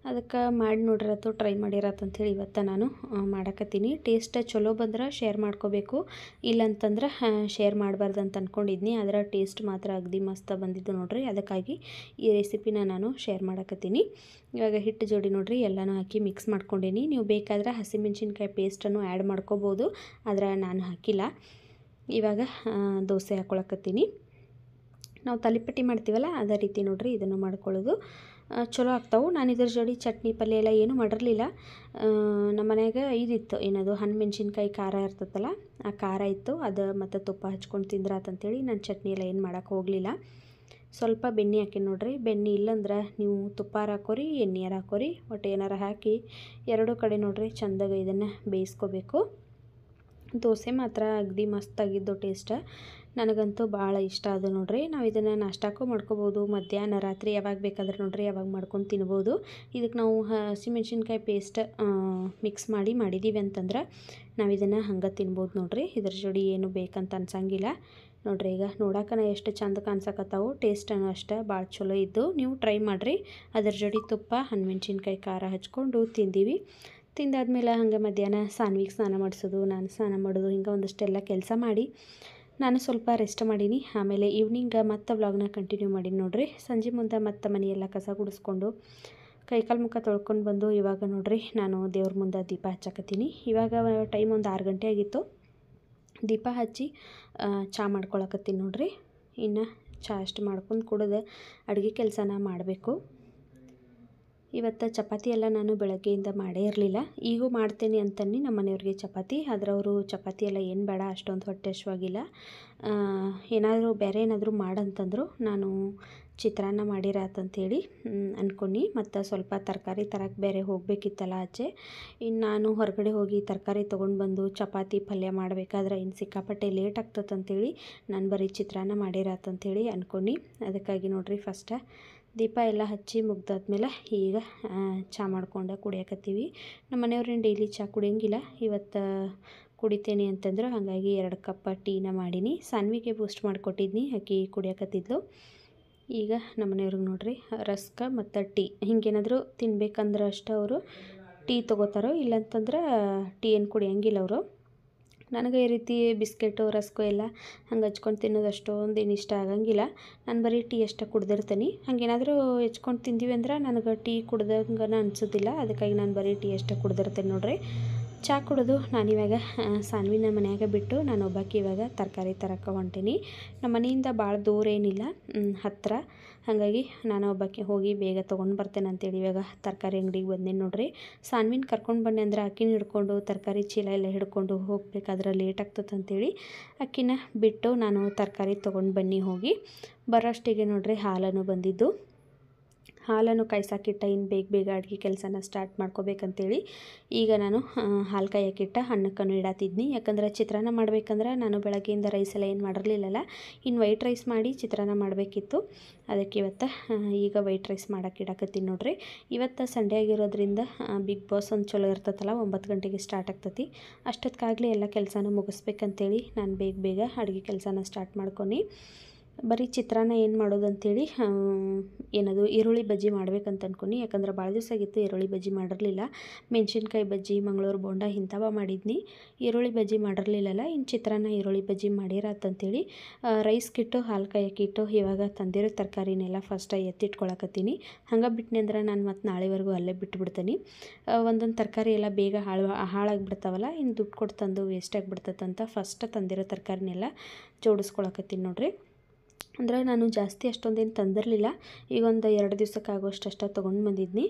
ಅದಕ್ಕೆ ಮಾಡಿ ನೋಡಿರತ್ತು, ಟ್ರೈ ಮಾಡಿರತ್ತು ಅಂಥೇಳಿ ಇವತ್ತು ನಾನು ಮಾಡಕತ್ತೀನಿ. ಟೇಸ್ಟ್ ಚಲೋ ಬಂದ್ರೆ ಶೇರ್ ಮಾಡ್ಕೋಬೇಕು, ಇಲ್ಲಂತಂದ್ರೆ ಶೇರ್ ಮಾಡಬಾರ್ದು ಅಂತ ಅಂದ್ಕೊಂಡಿದ್ನಿ. ಅದರ ಟೇಸ್ಟ್ ಮಾತ್ರ ಅಗದಿ ಮಸ್ತ್ ಬಂದಿದ್ದು ನೋಡಿರಿ. ಅದಕ್ಕಾಗಿ ಈ ರೆಸಿಪಿನ ನಾನು ಶೇರ್ ಮಾಡಕತ್ತೀನಿ. ಇವಾಗ ಹಿಟ್ಟು ಜೋಡಿ ನೋಡಿರಿ ಎಲ್ಲನೂ ಹಾಕಿ ಮಿಕ್ಸ್ ಮಾಡ್ಕೊಂಡೀನಿ. ನೀವು ಬೇಕಾದ್ರೆ ಹಸಿಮೆಣ್ಸಿನ್ಕಾಯಿ ಪೇಸ್ಟನ್ನು ಆ್ಯಡ್ ಮಾಡ್ಕೋಬೋದು, ಆದರೆ ನಾನು ಹಾಕಿಲ್ಲ. ಇವಾಗ ದೋಸೆ ಹಾಕ್ಕೊಳಕತ್ತೀನಿ. ನಾವು ತಾಲಿಪಟ್ಟಿ ಮಾಡ್ತೀವಲ್ಲ ಅದೇ ರೀತಿ ನೋಡಿರಿ ಇದನ್ನು ಮಾಡ್ಕೊಳ್ಳೋದು ಚಲೋ ಆಗ್ತಾವೆ. ನಾನು ಇದ್ರ ಜೋಡಿ ಚಟ್ನಿ ಪಲ್ಯ ಎಲ್ಲ ಏನೂ ಮಾಡಿರಲಿಲ್ಲ. ನಮ್ಮ ಮನ್ಯಾಗ ಇದಿತ್ತು, ಏನದು ಹಣ್ಣು ಖಾರ ಇರ್ತೈತಲ್ಲ, ಆ ಖಾರ ಇತ್ತು. ಅದು ಮತ್ತು ತುಪ್ಪ ಹಚ್ಕೊಂಡು ತಿಂದ್ರಾತಂತೇಳಿ ನಾನು ಚಟ್ನಿ ಎಲ್ಲ ಏನು ಮಾಡೋಕ್ಕೆ ಹೋಗಲಿಲ್ಲ. ಸ್ವಲ್ಪ ಬೆಣ್ಣೆ ಹಾಕಿ ನೋಡಿರಿ. ಬೆಣ್ಣೆ ಇಲ್ಲಂದ್ರೆ ನೀವು ತುಪ್ಪಾರ ಹಾಕೋರಿ, ಎಣ್ಣೆಯಾರ ಹಾಕೋರಿ, ಒಟ್ಟು ಏನಾರ ಹಾಕಿ ಎರಡೂ ಕಡೆ ನೋಡಿರಿ ಚೆಂದಾಗಿ ಇದನ್ನು ಬೇಯಿಸ್ಕೋಬೇಕು. ದೋಸೆ ಮಾತ್ರ ಅಗದಿ ಮಸ್ತಾಗಿದ್ದು ಟೇಸ್ಟ್. ನನಗಂತೂ ಭಾಳ ಇಷ್ಟ ಅದು ನೋಡಿರಿ. ನಾವು ಇದನ್ನು ನಾಷ್ಟಕ್ಕೂ ಮಾಡ್ಕೋಬೋದು, ಮಧ್ಯಾಹ್ನ ರಾತ್ರಿ ಯಾವಾಗ ಬೇಕಾದ್ರೆ ನೋಡಿರಿ ಯಾವಾಗ ಮಾಡ್ಕೊಂಡು ತಿನ್ಬೋದು. ಇದಕ್ಕೆ ನಾವು ಹಸಿಮೆಣ್ಸಿನ್ಕಾಯಿ ಪೇಸ್ಟ್ ಮಿಕ್ಸ್ ಮಾಡಿದ್ದೀವಿ ಅಂತಂದ್ರೆ ನಾವು ಇದನ್ನು ಹಂಗೆ ತಿನ್ಬೋದು ನೋಡಿರಿ. ಇದ್ರ ಜೋಡಿ ಏನು ಬೇಕಂತ ಅನ್ಸಂಗಿಲ್ಲ ನೋಡಿರಿ. ಈಗ ನೋಡೋಕೆ ಎಷ್ಟು ಚಂದ ಕಾಣಿಸಕತ್ತಾವು, ಟೇಸ್ಟನ್ನು ಅಷ್ಟೇ ಭಾಳ ಚಲೋ ಇದ್ದು. ನೀವು ಟ್ರೈ ಮಾಡಿರಿ. ಅದ್ರ ಜೋಡಿ ತುಪ್ಪ ಹಣ್ಣುಮೆಣ್ಸಿನ್ಕಾಯಿ ಖಾರ ಹಚ್ಕೊಂಡು ತಿಂದೀವಿ. ತಿಂದಾದ್ಮೇಲೆ ಹಂಗೆ ಮಧ್ಯಾಹ್ನ ಸಾನ್ವಿಗೆ ಸ್ನಾನ ಮಾಡಿಸೋದು, ನಾನು ಸ್ನಾನ ಮಾಡೋದು, ಹಿಂಗೆ ಒಂದಷ್ಟೆಲ್ಲ ಕೆಲಸ ಮಾಡಿ ನಾನು ಸ್ವಲ್ಪ ರೆಸ್ಟ್ ಮಾಡೀನಿ. ಆಮೇಲೆ ಈವ್ನಿಂಗ್ ಮತ್ತೆ ವ್ಲಾಗ್ನ ಕಂಟಿನ್ಯೂ ಮಾಡೀನಿ ನೋಡಿರಿ. ಸಂಜೆ ಮುಂದೆ ಮತ್ತೆ ಮನೆಯೆಲ್ಲ ಕಸ ಗುಡಿಸ್ಕೊಂಡು ಕೈಕಾಲು ಮುಖ ತೊಳ್ಕೊಂಡು ಬಂದು ಇವಾಗ ನೋಡಿರಿ ನಾನು ದೇವ್ರ ಮುಂದೆ ದೀಪ ಹಚ್ಚಕತ್ತೀನಿ. ಇವಾಗ ಟೈಮ್ ಒಂದು 6 ಗಂಟೆ ಆಗಿತ್ತು. ದೀಪ ಹಚ್ಚಿ ಚಹಾ ಮಾಡ್ಕೊಳಕತ್ತೀನಿ ನೋಡಿರಿ. ಇನ್ನು ಚಹಾ ಅಷ್ಟು ಮಾಡ್ಕೊಂಡು ಕುಡಿದು ಅಡುಗೆ ಕೆಲಸನ ಮಾಡಬೇಕು. ಇವತ್ತು ಚಪಾತಿ ಎಲ್ಲ ನಾನು ಬೆಳಗ್ಗೆಯಿಂದ ಮಾಡೇ ಇರಲಿಲ್ಲ. ಈಗೂ ಮಾಡ್ತೇನೆ ಅಂತಂದು ನಮ್ಮ ಮನೆಯವ್ರಿಗೆ ಚಪಾತಿ, ಆದರೆ ಅವರು ಚಪಾತಿ ಎಲ್ಲ ಏನು ಬೇಡ, ಅಷ್ಟೊಂದು ಹೊಟ್ಟೆ ಹಶ್ವಾಗಿಲ್ಲ, ಏನಾದರೂ ಬೇರೆ ಏನಾದರೂ ಮಾಡಂತಂದರು. ನಾನು ಚಿತ್ರಾನ್ನ ಮಾಡಿರಾತಂತೇಳಿ ಅಂದ್ಕೊಂಡು ಮತ್ತು ಸ್ವಲ್ಪ ತರಕಾರಿ ತರಕ್ಕೆ ಬೇರೆ ಹೋಗಬೇಕಿತ್ತಲ್ಲ ಆಚೆ. ಇನ್ನು ನಾನು ಹೊರಗಡೆ ಹೋಗಿ ತರಕಾರಿ ತೊಗೊಂಡು ಬಂದು ಚಪಾತಿ ಪಲ್ಯ ಮಾಡಬೇಕಾದ್ರೆ ಇನ್ನು ಸಿಕ್ಕಾಪಟ್ಟೆ ಲೇಟ್ ಆಗ್ತದಂತೇಳಿ ನಾನು ಬರೀ ಚಿತ್ರಾನ್ನ ಮಾಡಿರಾತಂತೇಳಿ ಅಂದ್ಕೊಂಡು, ಅದಕ್ಕಾಗಿ ನೋಡಿರಿ ಫಸ್ಟ್ ದೀಪ ಎಲ್ಲ ಹಚ್ಚಿ ಮುಗ್ದಾದ್ಮೇಲೆ ಈಗ ಚಹಾ ಮಾಡ್ಕೊಂಡು ಕುಡಿಯಕತ್ತೀವಿ. ನಮ್ಮ ಮನೆಯವ್ರೇನು ಡೈಲಿ ಚಹಾ ಕುಡಿಯೋಂಗಿಲ್ಲ, ಇವತ್ತು ಕುಡಿತೇನೆ ಅಂತಂದ್ರೆ ಹಾಗಾಗಿ 2 ಕಪ್ ಟೀನ ಮಾಡೀನಿ. ಸಾನ್ವಿಗೆ ಬೂಸ್ಟ್ ಮಾಡಿಕೊಟ್ಟಿದ್ನಿ, ಆಕಿ ಕುಡಿಯಕತ್ತಿದ್ಲು. ಈಗ ನಮ್ಮ ಮನೆಯವ್ರಿಗೆ ನೋಡಿರಿ ರಸ್ಕ ಮತ್ತು ಟೀ ಹಿಂಗೇನಾದರೂ ತಿನ್ಬೇಕಂದ್ರೆ ಅಷ್ಟೇ ಅವರು ಟೀ ತೊಗೋತಾರೋ, ಇಲ್ಲಂತಂದ್ರೆ ಟೀ ಏನು ಕುಡಿಯೋಂಗಿಲ್ಲ ಅವರು. ನನಗೆ ಈ ರೀತಿ ಬಿಸ್ಕೆಟು ರಸ್ಕು ಎಲ್ಲ ಹಂಗೆ ಹಚ್ಕೊಂಡು ತಿನ್ನೋದು ಅಷ್ಟೊಂದು ಏನು ಇಷ್ಟ ಆಗಂಗಿಲ್ಲ. ನಾನು ಬರೀ ಟೀ ಅಷ್ಟೇ ಕುಡ್ದಿರ್ತೀನಿ. ಹಂಗೇನಾದರೂ ಹೆಚ್ಕೊಂಡು ತಿಂದೀವಿ ಅಂದ್ರೆ ನನಗೆ ಟೀ ಕುಡ್ದಂಗೆ ಅನಿಸೋದಿಲ್ಲ, ಅದಕ್ಕಾಗಿ ನಾನು ಬರೀ ಟೀ ಅಷ್ಟೇ ಕುಡ್ದಿರ್ತೀನಿ ನೋಡಿರಿ. ಚಹಾ ಕುಡಿದು ನಾನಿವಾಗ ಸಾನ್ವಿನ ಮನ್ಯಾಗ ಬಿಟ್ಟು ನಾನು ಒಬ್ಬಾಕಿ ಇವಾಗ ತರಕಾರಿ ತರಕ್ಕೆ ಹೊಂಟೀನಿ. ನಮ್ಮ ಮನೆಯಿಂದ ಭಾಳ ದೂರ ಏನಿಲ್ಲ, ಹತ್ತಿರ. ಹಾಗಾಗಿ ನಾನು ಒಬ್ಬಾಕಿ ಹೋಗಿ ಬೇಗ ತೊಗೊಂಡು ಬರ್ತೇನೆ ಅಂತೇಳಿ ಇವಾಗ ತರಕಾರಿ ಅಂಗಡಿಗೆ ಬಂದೇನಿ ನೋಡಿರಿ. ಸಾನ್ವಿನ ಕರ್ಕೊಂಡು ಬನ್ನಿ ಅಂದ್ರೆ ಅಕ್ಕಿನ ಹಿಡ್ಕೊಂಡು ತರಕಾರಿ ಚೀಲ ಎಲ್ಲ ಹಿಡ್ಕೊಂಡು ಹೋಗ್ಬೇಕಾದ್ರೆ ಲೇಟ್ ಆಗ್ತದೆ ಅಂತೇಳಿ ಅಕ್ಕಿನ ಬಿಟ್ಟು ನಾನು ತರಕಾರಿ ತೊಗೊಂಡು ಬನ್ನಿ ಹೋಗಿ ಬರೋಷ್ಟಿಗೆ ನೋಡಿರಿ ಹಾಲನ್ನು ಬಂದಿದ್ದು. ಹಾಲನ್ನು ಕಾಯ್ಸಾಕಿಟ್ಟ ಇನ್ನು ಬೇಗ ಅಡುಗೆ ಕೆಲಸನ ಸ್ಟಾರ್ಟ್ ಮಾಡ್ಕೋಬೇಕಂತೇಳಿ ಈಗ ನಾನು ಹಾಲು ಕಾಯಕ್ಕಿಟ್ಟ ಅನ್ನಕ್ಕನ್ನು ಇಡತ್ತಿದ್ನಿ. ಯಾಕಂದ್ರೆ ಚಿತ್ರಾನ್ನ ಮಾಡ್ಬೇಕಂದ್ರೆ ನಾನು ಬೆಳಗ್ಗೆಯಿಂದ ರೈಸ್ ಎಲ್ಲ ಏನು ಮಾಡಿರಲಿಲ್ಲಲ್ಲ, ಇನ್ನು ವೈಟ್ ರೈಸ್ ಮಾಡಿ ಚಿತ್ರಾನ್ನ ಮಾಡಬೇಕಿತ್ತು. ಅದಕ್ಕೆ ಇವತ್ತು ಈಗ ವೈಟ್ ರೈಸ್ ಮಾಡೋಕ್ಕೆ ಇಡಕತ್ತೀನಿ ನೋಡಿರಿ. ಇವತ್ತು ಸಂಡೇ ಆಗಿರೋದ್ರಿಂದ ಬಿಗ್ ಬಾಸ್ ಒಂದು ಚಲೋ ಇರ್ತೈತಲ್ಲ, 9 ಗಂಟೆಗೆ ಸ್ಟಾರ್ಟ್ ಆಗ್ತೈತಿ. ಅಷ್ಟೊತ್ತಿಗಾಗಲೇ ಎಲ್ಲ ಕೆಲಸನ ಮುಗಿಸ್ಬೇಕಂತೇಳಿ ನಾನು ಬೇಗ ಅಡುಗೆ ಕೆಲಸನ ಸ್ಟಾರ್ಟ್ ಮಾಡ್ಕೊಂಡು ಬರೀ ಚಿತ್ರಾನ್ನ ಏನು ಮಾಡೋದು ಅಂಥೇಳಿ ಏನದು ಈರುಳ್ಳಿ ಬಜ್ಜಿ ಮಾಡ್ಬೇಕಂತ ಅಂದ್ಕೊಂಡು. ಯಾಕಂದ್ರೆ ಭಾಳ ದಿವಸ ಆಗಿತ್ತು ಈರುಳ್ಳಿ ಬಜ್ಜಿ ಮಾಡಿರಲಿಲ್ಲ. ಮೆಣಸಿನ್ಕಾಯಿ ಬಜ್ಜಿ, ಮಂಗಳೂರು ಬೋಂಡ ಇಂಥವ ಮಾಡಿದ್ನಿ, ಈರುಳ್ಳಿ ಬಜ್ಜಿ ಮಾಡಿರಲಿಲ್ಲಲ್ಲ. ಇನ್ನು ಚಿತ್ರಾನ್ನ ಈರುಳ್ಳಿ ಬಜ್ಜಿ ಮಾಡಿರತ್ತಂತೇಳಿ ರೈಸ್ ಕಿಟ್ಟು ಹಾಲು ಕಾಯಕ್ಕಿಟ್ಟು ಇವಾಗ ತಂದಿರೋ ತರಕಾರಿನೆಲ್ಲ ಫಸ್ಟ್ ಎತ್ತಿಟ್ಕೊಳಕತ್ತೀನಿ. ಹಂಗೆ ಬಿಟ್ಟನೆ ಅಂದ್ರೆ ನಾನು ಮತ್ತು ನಾಳೆವರೆಗೂ ಅಲ್ಲೇ ಬಿಟ್ಬಿಡ್ತೀನಿ. ಒಂದೊಂದು ತರಕಾರಿ ಎಲ್ಲ ಬೇಗ ಹಾಳಾಗಿಬಿಡ್ತಾವಲ್ಲ, ಇನ್ನು ದುಡ್ಡು ಕೊಟ್ಟು ತಂದು ವೇಸ್ಟ್ ಆಗಿಬಿಡ್ತದಂತ ಫಸ್ಟ್ ತಂದಿರೋ ತರಕಾರಿನೆಲ್ಲ ಜೋಡಿಸ್ಕೊಳಕತ್ತೀನಿ ನೋಡಿರಿ. ಅಂದರೆ ನಾನು ಜಾಸ್ತಿ ಅಷ್ಟೊಂದೇನು ತಂದಿರಲಿಲ್ಲ, ಈಗ ಒಂದು 2 ದಿವಸಕ್ಕಾಗೋಷ್ಟು ತೊಗೊಂಡು ಬಂದಿದ್ನಿ.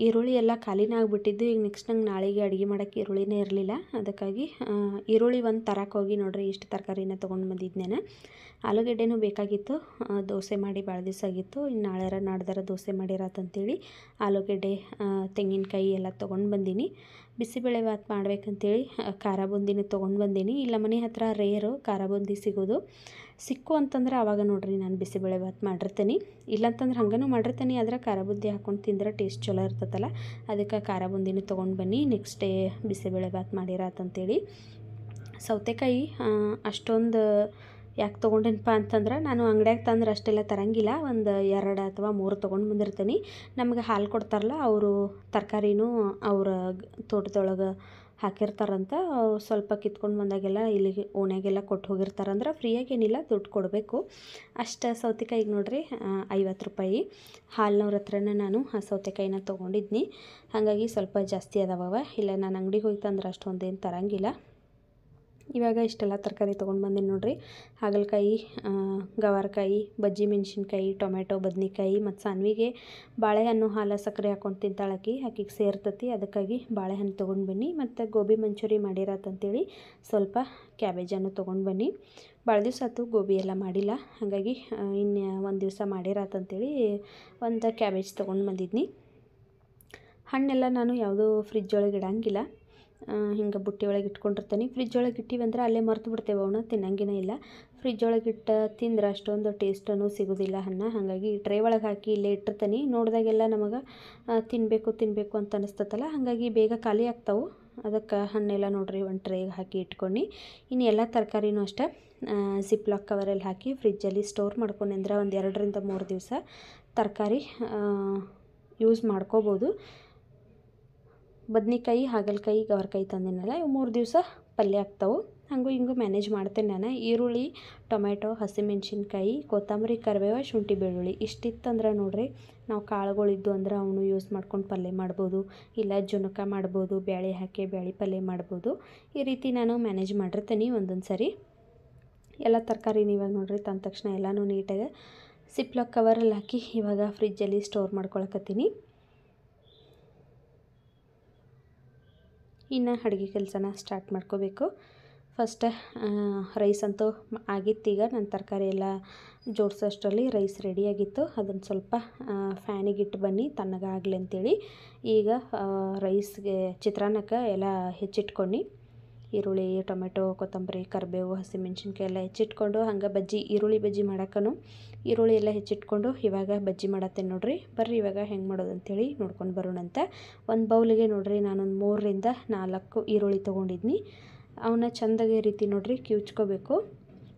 ಈರುಳ್ಳಿ ಎಲ್ಲ ಖಾಲಿನೇ ಆಗಿಬಿಟ್ಟಿದ್ದು. ಈಗ ನೆಕ್ಸ್ಟ್ ನಂಗೆ ನಾಳೆಗೆ ಅಡುಗೆ ಮಾಡೋಕ್ಕೆ ಈರುಳ್ಳಿನೇ ಇರಲಿಲ್ಲ, ಅದಕ್ಕಾಗಿ ಈರುಳ್ಳಿ ಒಂದು ತರಕ್ಕೆ ಹೋಗಿ ನೋಡಿರಿ ಇಷ್ಟು ತರಕಾರಿನ ತೊಗೊಂಡು ಬಂದಿದ್ನೇನೆ. ಆಲೂಗೆಡ್ಡೆನೂ ಬೇಕಾಗಿತ್ತು, ದೋಸೆ ಮಾಡಿ ಭಾಳ ದಿವಸ ಆಗಿತ್ತು. ಇನ್ನು ನಾಳೆರ ನಾಡ್ದಾರ ದೋಸೆ ಮಾಡಿರತ್ತಂತೇಳಿ ಆಲೂಗೆಡ್ಡೆ, ತೆಂಗಿನಕಾಯಿ ಎಲ್ಲ ತೊಗೊಂಡು ಬಂದೀನಿ. ಬಿಸಿಬೇಳೆ ಭಾತ್ ಮಾಡ್ಬೇಕಂತೇಳಿ ಖಾರ ಬೂಂದಿನ ತೊಗೊಂಡು ಬಂದೀನಿ. ಇಲ್ಲ ಮನೆ ಹತ್ರ ರೇರು ಖಾರ ಬೂಂದಿ ಸಿಗೋದು, ಸಿಕ್ಕು ಅಂತಂದ್ರೆ ಆವಾಗ ನೋಡಿರಿ ನಾನು ಬಿಸಿಬೇಳೆ ಭಾತ್ ಮಾಡಿರ್ತೀನಿ. ಇಲ್ಲಂತಂದ್ರೆ ಹಂಗೂ ಮಾಡಿರ್ತೀನಿ, ಆದರೆ ಖಾರ ಬೂಂದಿ ಹಾಕ್ಕೊಂಡು ತಿಂದ್ರೆ ಟೇಸ್ಟ್ ಚಲೋ ಇರ್ತೈತಲ್ಲ, ಅದಕ್ಕೆ ಖಾರ ಬೂಂದಿನ ತೊಗೊಂಡು ಬನ್ನಿ. ನೆಕ್ಸ್ಟ್ ಡೇ ಬಿಸಿಬೇಳೆ ಭಾತ್ ಮಾಡಿರತ್ತಂತೇಳಿ. ಸೌತೆಕಾಯಿ ಅಷ್ಟೊಂದು ಯಾಕೆ ತೊಗೊಂಡೇನಪ್ಪ ಅಂತಂದ್ರೆ ನಾನು ಅಂಗಡ್ಯಾಗ ತಂದ್ರೆ ಅಷ್ಟೆಲ್ಲ ತರಂಗಿಲ್ಲ, ಒಂದು 2 ಅಥವಾ 3 ತೊಗೊಂಡು ಬಂದಿರ್ತೀನಿ. ನಮಗೆ ಹಾಲು ಕೊಡ್ತಾರಲ್ಲ ಅವರು ತರಕಾರಿನೂ ಅವ್ರ ತೋಟದೊಳಗೆ ಹಾಕಿರ್ತಾರಂತ, ಸ್ವಲ್ಪ ಕಿತ್ಕೊಂಡು ಬಂದಾಗೆಲ್ಲ ಇಲ್ಲಿಗೆ ಓಣ್ಯಾಗೆಲ್ಲ ಕೊಟ್ಟು ಹೋಗಿರ್ತಾರಂದ್ರೆ ಫ್ರೀಯಾಗಿ ಏನಿಲ್ಲ, ದುಡ್ಡು ಕೊಡಬೇಕು ಅಷ್ಟು. ಸೌತೆಕಾಯಿಗೆ ನೋಡ್ರಿ 50 ರೂಪಾಯಿ. ಹಾಲಿನವ್ರ ಹತ್ರನೇ ನಾನು ಆ ಸೌತೆಕಾಯಿನ ತೊಗೊಂಡಿದ್ನಿ, ಹಾಗಾಗಿ ಸ್ವಲ್ಪ ಜಾಸ್ತಿ ಅದಾವ. ಇಲ್ಲ ನಾನು ಅಂಗಡಿಗೆ ಹೋಗಿ ತಂದ್ರೆ ಅಷ್ಟೊಂದೇನು ತರಂಗಿಲ್ಲ. ಇವಾಗ ಇಷ್ಟೆಲ್ಲ ತರಕಾರಿ ತೊಗೊಂಡು ಬಂದೀನಿ ನೋಡ್ರಿ. ಹಾಗಲಕಾಯಿ, ಗವಾರಕಾಯಿ, ಬಜ್ಜಿ ಮೆಣಸಿನ್ಕಾಯಿ, ಟೊಮೆಟೊ, ಬದ್ನೆಕಾಯಿ ಮತ್ತು ಸಾನ್ವಿಗೆ ಬಾಳೆಹಣ್ಣು ಹಾಲು ಸಕ್ಕರೆ ಹಾಕ್ಕೊಂಡು ತಿಂತಾಳಕಿ, ಆಕಿಗೆ ಸೇರ್ತತಿ, ಅದಕ್ಕಾಗಿ ಬಾಳೆಹಣ್ಣು ತೊಗೊಂಡು ಬನ್ನಿ. ಮತ್ತು ಗೋಬಿ ಮಂಚೂರಿ ಮಾಡಿರತ್ತಂತೇಳಿ ಸ್ವಲ್ಪ ಕ್ಯಾಬೇಜನ್ನು ತೊಗೊಂಡು ಬನ್ನಿ. ಭಾಳ ದಿವಸ ಆಯ್ತು ಗೋಬಿ ಎಲ್ಲ ಮಾಡಿಲ್ಲ, ಹಾಗಾಗಿ ಇನ್ನು ಒಂದು ದಿವಸ ಮಾಡಿರತ್ತಂತೇಳಿ ಒಂದು ಕ್ಯಾಬೇಜ್ ತೊಗೊಂಡು ಬಂದಿದ್ನಿ. ಹಣ್ಣೆಲ್ಲ ನಾನು ಯಾವುದೂ ಫ್ರಿಜ್ ಒಳಗೆ ಇಡಂಗಿಲ್ಲ, ಹಿಂಗೆ ಬುಟ್ಟಿ ಒಳಗೆ ಇಟ್ಕೊಂಡಿರ್ತೀನಿ. ಫ್ರಿಜ್ ಒಳಗೆ ಇಟ್ಟಿವಂದ್ರೆ ಅಲ್ಲೇ ಮರ್ತು ಬಿಡ್ತೇವೆ, ಅವನ್ನ ತಿನ್ನಂಗಿನ ಇಲ್ಲ. ಫ್ರಿಜ್ ಒಳಗೆ ಇಟ್ಟು ತಿಂದ್ರೆ ಅಷ್ಟೊಂದು ಟೇಸ್ಟನ್ನು ಸಿಗೋದಿಲ್ಲ ಹಣ್ಣು, ಹಾಗಾಗಿ ಟ್ರೇ ಒಳಗೆ ಹಾಕಿ ಇಲ್ಲೇ ಇಟ್ಟಿರ್ತೀನಿ. ನೋಡಿದಾಗೆಲ್ಲ ನಮಗೆ ತಿನ್ನಬೇಕು ಅಂತ ಅನಿಸ್ತತಲ್ಲ, ಹಾಗಾಗಿ ಬೇಗ ಖಾಲಿ ಆಗ್ತಾವೆ. ಅದಕ್ಕೆ ಹಣ್ಣೆಲ್ಲ ನೋಡ್ರಿ ಒಂದು ಟ್ರೇಗೆ ಹಾಕಿ ಇಟ್ಕೊಂಡು, ಇನ್ನು ಎಲ್ಲ ತರಕಾರಿನೂ ಅಷ್ಟೇ ಜಿಪ್ಲಾಕ್ ಕವರಲ್ಲಿ ಹಾಕಿ ಫ್ರಿಜ್ಜಲ್ಲಿ ಸ್ಟೋರ್ ಮಾಡ್ಕೊಂಡ್ರೆ ಒಂದು 2 ರಿಂದ 3 ದಿವಸ ತರಕಾರಿ ಯೂಸ್ ಮಾಡ್ಕೋಬೋದು. ಬದ್ನೆಕಾಯಿ, ಹಾಗಲಕಾಯಿ, ಗವಾರಕಾಯಿ ತಂದಿನಲ್ಲ, ಇವು 3 ದಿವಸ ಪಲ್ಯ ಆಗ್ತಾವೆ. ಹಂಗೂ ಹಿಂಗೂ ಮ್ಯಾನೇಜ್ ಮಾಡ್ತೇನೆ ನಾನು. ಈರುಳ್ಳಿ, ಟೊಮೆಟೊ, ಹಸಿಮೆಣ್ಸಿನ್ಕಾಯಿ, ಕೊತ್ತಂಬರಿ, ಕರಿಬೇವು, ಶುಂಠಿ, ಬೆಳ್ಳುಳ್ಳಿ ಇಷ್ಟಿತ್ತಂದ್ರೆ ನೋಡ್ರಿ, ನಾವು ಕಾಳುಗಳಿದ್ದು ಅಂದ್ರೆ ಅವನು ಯೂಸ್ ಮಾಡ್ಕೊಂಡು ಪಲ್ಯ ಮಾಡ್ಬೋದು, ಇಲ್ಲ ಜುನಕ ಮಾಡ್ಬೋದು, ಬೇಳೆ ಹಾಕಿ ಬೇಳೆ ಪಲ್ಯ ಮಾಡ್ಬೋದು. ಈ ರೀತಿ ನಾನು ಮ್ಯಾನೇಜ್ ಮಾಡಿರ್ತೀನಿ ಒಂದೊಂದು ಸರಿ. ಎಲ್ಲ ತರಕಾರಿನ ಇವಾಗ ನೋಡ್ರಿ ತಂದ ತಕ್ಷಣ ಎಲ್ಲನೂ ನೀಟಾಗಿ ಜಿಪ್ಲಾಕ್ ಕವರಲ್ಲಿ ಹಾಕಿ ಇವಾಗ ಫ್ರಿಜ್ಜಲ್ಲಿ ಸ್ಟೋರ್ ಮಾಡ್ಕೊಳಕತ್ತೀನಿ. ಇನ್ನು ಅಡುಗೆ ಕೆಲಸನ ಸ್ಟಾರ್ಟ್ ಮಾಡ್ಕೋಬೇಕು. ಫಸ್ಟ್ ರೈಸ್ ಅಂತೂ ಆಗಿತ್ತು. ನಾನು ತರಕಾರಿ ಎಲ್ಲ ಜೋಡಿಸೋಷ್ಟರಲ್ಲಿ ರೈಸ್ ರೆಡಿಯಾಗಿತ್ತು. ಅದನ್ನು ಸ್ವಲ್ಪ ಫ್ಯಾನಿಗೆ ಇಟ್ಟು ಬನ್ನಿ ತಣ್ಣಗಾಗಲಿ ಅಂತೇಳಿ. ಈಗ ರೈಸ್ಗೆ ಚಿತ್ರಾನ್ನಕ್ಕೆ ಎಲ್ಲ ಹೆಚ್ಚಿಟ್ಕೊಂಡು, ಈರುಳ್ಳಿ, ಟೊಮೆಟೊ, ಕೊತ್ತಂಬರಿ, ಕರಿಬೇವು, ಹಸಿಮೆಣ್ಸಿನ್ಕಾಯಿ ಎಲ್ಲ ಹೆಚ್ಚಿಟ್ಕೊಂಡು, ಹಂಗೆ ಈರುಳ್ಳಿ ಬಜ್ಜಿ ಮಾಡೋಕ್ಕೂ ಈರುಳ್ಳಿ ಎಲ್ಲ ಹೆಚ್ಚಿಟ್ಕೊಂಡು ಇವಾಗ ಬಜ್ಜಿ ಮಾಡತ್ತೇನೆ ನೋಡ್ರಿ. ಬರ್ರಿ ಇವಾಗ ಹೆಂಗೆ ಮಾಡೋದು ಅಂಥೇಳಿ ನೋಡ್ಕೊಂಡು ಬರೋಣಂತ. ಒಂದು ಬೌಲಿಗೆ ನೋಡ್ರಿ ನಾನೊಂದು 3 ರಿಂದ 4 ಈರುಳ್ಳಿ ತೊಗೊಂಡಿದ್ನಿ. ಅವನ್ನ ಚೆಂದಾಗಿ ರೀತಿ ನೋಡ್ರಿ ಕಿವುಚ್ಕೋಬೇಕು.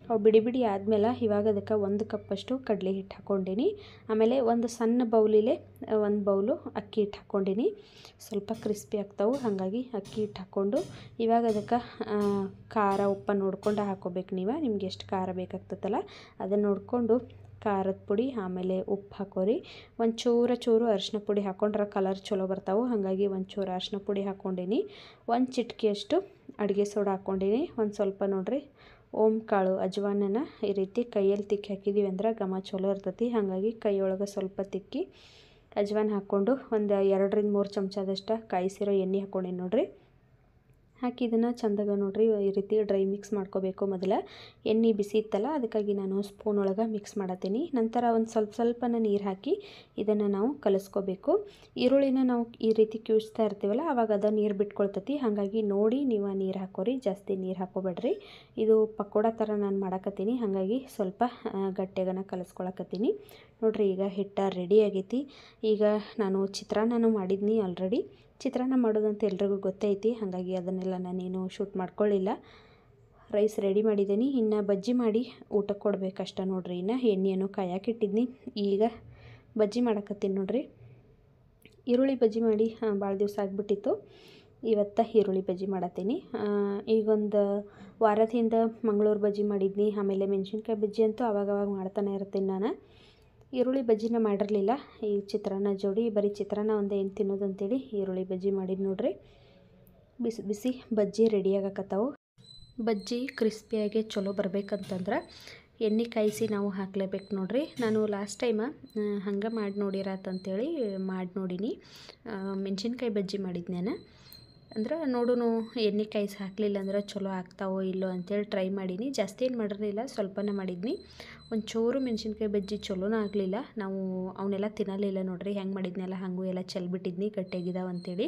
ಅವು ಬಿಡಿ ಬಿಡಿ ಆದಮೇಲೆ ಇವಾಗ ಅದಕ್ಕೆ 1 ಕಪ್ಪಷ್ಟು ಕಡಲೆ ಹಿಟ್ಟು ಹಾಕ್ಕೊಂಡೀನಿ. ಆಮೇಲೆ ಒಂದು ಸಣ್ಣ ಬೌಲಿಲೆ 1 ಬೌಲು ಅಕ್ಕಿ ಹಿಟ್ಟು ಹಾಕ್ಕೊಂಡೀನಿ. ಸ್ವಲ್ಪ ಕ್ರಿಸ್ಪಿ ಆಗ್ತಾವೆ, ಹಾಗಾಗಿ ಅಕ್ಕಿ ಹಿಟ್ಟು ಹಾಕ್ಕೊಂಡು ಇವಾಗ ಅದಕ್ಕೆ ಖಾರ ಉಪ್ಪು ನೋಡ್ಕೊಂಡು ಹಾಕ್ಕೋಬೇಕು. ನಿಮ್ಗೆ ಎಷ್ಟು ಖಾರ ಬೇಕಾಗ್ತದಲ್ಲ ಅದನ್ನು ನೋಡಿಕೊಂಡು ಖಾರದ ಪುಡಿ, ಆಮೇಲೆ ಉಪ್ಪು ಹಾಕೋರಿ. ಚೂರು ಅರಿಶಿನ ಪುಡಿ ಹಾಕ್ಕೊಂಡ್ರೆ ಕಲರ್ ಚಲೋ ಬರ್ತಾವೆ, ಹಾಗಾಗಿ ಚೂರು ಅರಿಶಿನ ಪುಡಿ ಹಾಕ್ಕೊಂಡೀನಿ. 1 ಚಿಟಿಕೆಯಷ್ಟು ಅಡುಗೆ ಸೋಡಾ ಹಾಕ್ಕೊಂಡೀನಿ. ಒಂದು ಸ್ವಲ್ಪ ನೋಡ್ರಿ ಓಂ ಕಾಳು ಅಜ್ವಾನನ ಈ ರೀತಿ ಕೈಯಲ್ಲಿ ತಿಕ್ಕಿ ಹಾಕಿದ್ದೀವಿ ಅಂದ್ರೆ ಘಮ ಚಲೋ ಇರ್ತೈತಿ, ಹಾಗಾಗಿ ಕೈಯೊಳಗೆ ಸ್ವಲ್ಪ ತಿಕ್ಕಿ ಅಜ್ವಾನ ಹಾಕ್ಕೊಂಡು ಒಂದು 2 ರಿಂದ 3 ಚಮಚದಷ್ಟು ಕಾಯಿಸಿರೋ ಎಣ್ಣೆ ಹಾಕ್ಕೊಂಡೀನಿ ನೋಡ್ರಿ. ಹಾಕಿ ಇದನ್ನು ಚೆಂದಾಗ ನೋಡ್ರಿ ಈ ರೀತಿ ಡ್ರೈ ಮಿಕ್ಸ್ ಮಾಡ್ಕೋಬೇಕು. ಮೊದಲು ಎಣ್ಣೆ ಬಿಸಿ ಇತ್ತಲ್ಲ, ಅದಕ್ಕಾಗಿ ನಾನು ಸ್ಪೂನ್ ಒಳಗೆ ಮಿಕ್ಸ್ ಮಾಡತ್ತೀನಿ. ನಂತರ ಒಂದು ಸ್ವಲ್ಪನ ನೀರು ಹಾಕಿ ಇದನ್ನು ನಾವು ಕಲಿಸ್ಕೋಬೇಕು. ಈರುಳ್ಳಿನ ನಾವು ಈ ರೀತಿ ಕಿವುಚ್ತಾ ಇರ್ತೀವಲ್ಲ, ಆವಾಗ ಅದು ನೀರು ಬಿಟ್ಕೊಳ್ತೈತಿ, ಹಾಗಾಗಿ ನೋಡಿ ನೀವು ನೀರು ಹಾಕೋರಿ, ಜಾಸ್ತಿ ನೀರು ಹಾಕೋಬೇಡ್ರಿ. ಇದು ಪಕೋಡ ಥರ ನಾನು ಮಾಡಕತ್ತೀನಿ, ಹಾಗಾಗಿ ಸ್ವಲ್ಪ ಗಟ್ಟಿಯಾಗನ ಕಲಿಸ್ಕೊಳಕತ್ತೀನಿ ನೋಡ್ರಿ. ಈಗ ಹಿಟ್ಟು ರೆಡಿ ಆಗೈತಿ. ಈಗ ನಾನು ಚಿತ್ರಾನ್ನನೂ ಮಾಡಿದ್ನಿ ಆಲ್ರೆಡಿ. ಚಿತ್ರಾನ್ನ ಮಾಡೋದಂತ ಎಲ್ರಿಗೂ ಗೊತ್ತೈತಿ, ಹಾಗಾಗಿ ಅದನ್ನೆಲ್ಲ ನಾನೇನು ಶೂಟ್ ಮಾಡ್ಕೊಳ್ಳಿಲ್ಲ. ರೈಸ್ ರೆಡಿ ಮಾಡಿದ್ದೀನಿ, ಇನ್ನು ಬಜ್ಜಿ ಮಾಡಿ ಊಟಕ್ಕೆ ಕೊಡಬೇಕಷ್ಟ ನೋಡ್ರಿ. ಇನ್ನು ಎಣ್ಣೆಯನ್ನು ಕಾಯಕ್ಕಿಟ್ಟಿದ್ನಿ, ಈಗ ಬಜ್ಜಿ ಮಾಡಕತ್ತೀನಿ ನೋಡ್ರಿ. ಈರುಳ್ಳಿ ಬಜ್ಜಿ ಮಾಡಿ ಭಾಳ ದಿವಸ ಆಗಿಬಿಟ್ಟಿತ್ತು, ಇವತ್ತು ಈರುಳ್ಳಿ ಬಜ್ಜಿ ಮಾಡತ್ತೀನಿ. ಈಗೊಂದು ವಾರದ ಹಿಂದೆ ಮಂಗಳೂರು ಬಜ್ಜಿ ಮಾಡಿದ್ನಿ, ಆಮೇಲೆ ಮೆಣಸಿನ್ಕಾಯಿ ಬಜ್ಜಿ ಅಂತೂ ಅವಾಗವಾಗ ಮಾಡ್ತಾನೆ ಇರ್ತೀನಿ ನಾನು. ಈರುಳ್ಳಿ ಬಜ್ಜಿನ ಮಾಡಿರಲಿಲ್ಲ, ಈ ಚಿತ್ರಾನ್ನ ಜೋಡಿ ಬರೀ ಚಿತ್ರಾನ್ನ ಒಂದೇ ಏನು ತಿನ್ನೋದು ಅಂತೇಳಿ ಈರುಳ್ಳಿ ಬಜ್ಜಿ ಮಾಡಿದ್ದು ನೋಡ್ರಿ. ಬಿಸಿ ಬಿಸಿ ಬಜ್ಜಿ ರೆಡಿಯಾಗಕತ್ತಾವು. ಬಜ್ಜಿ ಕ್ರಿಸ್ಪಿಯಾಗಿ ಚಲೋ ಬರಬೇಕಂತಂದ್ರೆ ಎಣ್ಣೆ ಕಾಯಿಸಿ ನಾವು ಹಾಕ್ಲೇಬೇಕು ನೋಡ್ರಿ. ನಾನು ಲಾಸ್ಟ್ ಟೈಮ ಹಂಗೆ ಮಾಡಿ ನೋಡಿರತ್ತಂತೇಳಿ ಮಾಡಿ ನೋಡೀನಿ. ಮೆಣಸಿನ್ಕಾಯಿ ಬಜ್ಜಿ ಮಾಡಿದ್ದು ನಾನು, ಅಂದ್ರೆ ನೋಡೋಣ ಎಣ್ಣೆ ಕಾಯಿಸಿ ಹಾಕಲಿಲ್ಲ ಅಂದ್ರೆ ಚಲೋ ಆಗ್ತಾವೋ ಇಲ್ಲೋ ಅಂತೇಳಿ ಟ್ರೈ ಮಾಡೀನಿ. ಜಾಸ್ತಿ ಏನು ಮಾಡಿರಲಿಲ್ಲ, ಸ್ವಲ್ಪನೇ ಮಾಡಿದ್ನಿ. ಒಂಚೂರು ಮೆಣಸಿನ್ಕಾಯಿ ಬಜ್ಜಿ ಚಲೋನೂ ಆಗಲಿಲ್ಲ. ನಾವು ಅವನ್ನೆಲ್ಲ ತಿನ್ನಲಿಲ್ಲ ನೋಡ್ರಿ, ಹೆಂಗೆ ಮಾಡಿದ್ನೆಲ್ಲ ಹಾಗೂ ಎಲ್ಲ ಚೆಲ್ಬಿಟ್ಟಿದ್ನಿ ಗಟ್ಟಿಯಾಗಿದ್ದಾವೆ ಅಂತೇಳಿ.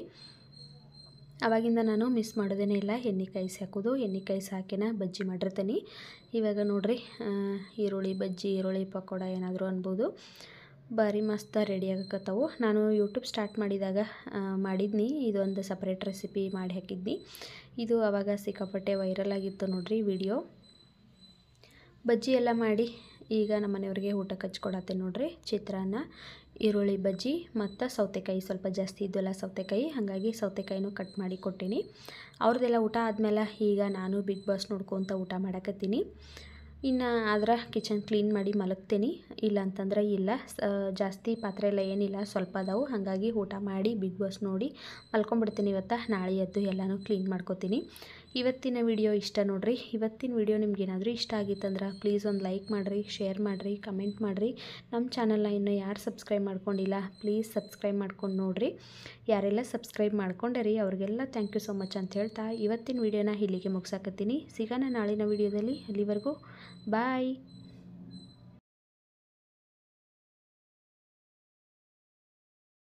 ಆವಾಗಿಂದ ನಾನು ಮಿಸ್ ಮಾಡೋದೇನೇ ಇಲ್ಲ ಎಣ್ಣೆ ಕಾಯಿಸಿ ಹಾಕೋದು. ಎಣ್ಣೆ ಕಾಯಿಸಿ ಹಾಕಿನ ಬಜ್ಜಿ ಮಾಡಿರ್ತೀನಿ. ಇವಾಗ ನೋಡ್ರಿ ಈರುಳ್ಳಿ ಬಜ್ಜಿ, ಈರುಳ್ಳಿ ಪಕೋಡ ಏನಾದರೂ ಅನ್ಬೋದು, ಭಾರಿ ಮಸ್ತ್ ರೆಡಿ ಆಗಕತ್ತವು. ನಾನು ಯೂಟ್ಯೂಬ್ ಸ್ಟಾರ್ಟ್ ಮಾಡಿದಾಗ ಮಾಡಿದ್ನಿ, ಇದೊಂದು ಸಪ್ರೇಟ್ ರೆಸಿಪಿ ಮಾಡಿ ಹಾಕಿದ್ನಿ. ಇದು ಆವಾಗ ಸಿಕ್ಕಾಪಟ್ಟೆ ವೈರಲ್ ಆಗಿತ್ತು ನೋಡ್ರಿ ವಿಡಿಯೋ. ಬಜ್ಜಿ ಎಲ್ಲ ಮಾಡಿ ಈಗ ನಮ್ಮ ಮನೆಯವ್ರಿಗೆ ಊಟಕ್ಕೆ ಹಚ್ಕೊಡತ್ತೆ ನೋಡ್ರಿ. ಚಿತ್ರಾನ್ನ, ಈರುಳ್ಳಿ ಬಜ್ಜಿ ಮತ್ತು ಸೌತೆಕಾಯಿ ಸ್ವಲ್ಪ ಜಾಸ್ತಿ ಇದ್ದಲ್ಲ ಸೌತೆಕಾಯಿ, ಹಾಗಾಗಿ ಸೌತೆಕಾಯಿನೂ ಕಟ್ ಮಾಡಿ ಕೊಟ್ಟೀನಿ. ಅವ್ರದ್ದೆಲ್ಲ ಊಟ ಆದಮೇಲೆ ಈಗ ನಾನು ಬಿಗ್ ಬಾಸ್ ನೋಡ್ಕೊತ ಊಟ ಮಾಡಕತ್ತೀನಿ. ಇನ್ನು ಆದ್ರೆ ಕಿಚನ್ ಕ್ಲೀನ್ ಮಾಡಿ ಮಲಗ್ತೀನಿ, ಇಲ್ಲ ಅಂತಂದ್ರೆ ಇಲ್ಲ. ಜಾಸ್ತಿ ಪಾತ್ರೆ ಎಲ್ಲ ಏನಿಲ್ಲ, ಸ್ವಲ್ಪ ಅದಾವು. ಹಾಗಾಗಿ ಊಟ ಮಾಡಿ ಬಿಗ್ ಬಾಸ್ ನೋಡಿ ಮಲ್ಕೊಂಡ್ಬಿಡ್ತೀನಿ ಇವತ್ತು. ನಾಳೆ ಎದ್ದು ಎಲ್ಲನೂ ಕ್ಲೀನ್ ಮಾಡ್ಕೋತೀನಿ. ಇವತ್ತಿನ ವಿಡಿಯೋ ಇಷ್ಟ ನೋಡಿರಿ. ಇವತ್ತಿನ ವಿಡಿಯೋ ನಿಮ್ಗೇನಾದರೂ ಇಷ್ಟ ಆಗಿತ್ತಂದ್ರೆ ಪ್ಲೀಸ್ ಒಂದು ಲೈಕ್ ಮಾಡಿರಿ, ಶೇರ್ ಮಾಡಿರಿ, ಕಮೆಂಟ್ ಮಾಡಿರಿ. ನಮ್ಮ ಚಾನಲ್ನ ಇನ್ನೂ ಯಾರು ಸಬ್ಸ್ಕ್ರೈಬ್ ಮಾಡ್ಕೊಂಡಿಲ್ಲ ಪ್ಲೀಸ್ ಸಬ್ಸ್ಕ್ರೈಬ್ ಮಾಡ್ಕೊಂಡು ನೋಡಿರಿ. ಯಾರೆಲ್ಲ ಸಬ್ಸ್ಕ್ರೈಬ್ ಮಾಡ್ಕೊಂಡರಿ ಅವ್ರಿಗೆಲ್ಲ ಥ್ಯಾಂಕ್ ಯು ಸೊ ಮಚ್ ಅಂತ ಹೇಳ್ತಾ ಇವತ್ತಿನ ವಿಡಿಯೋನ ಇಲ್ಲಿಗೆ ಮುಗಿಸಾಕತ್ತೀನಿ. ಸಿಗೋಣ ನಾಳಿನ ವಿಡಿಯೋದಲ್ಲಿ. ಅಲ್ಲಿವರೆಗೂ ಬಾಯ್.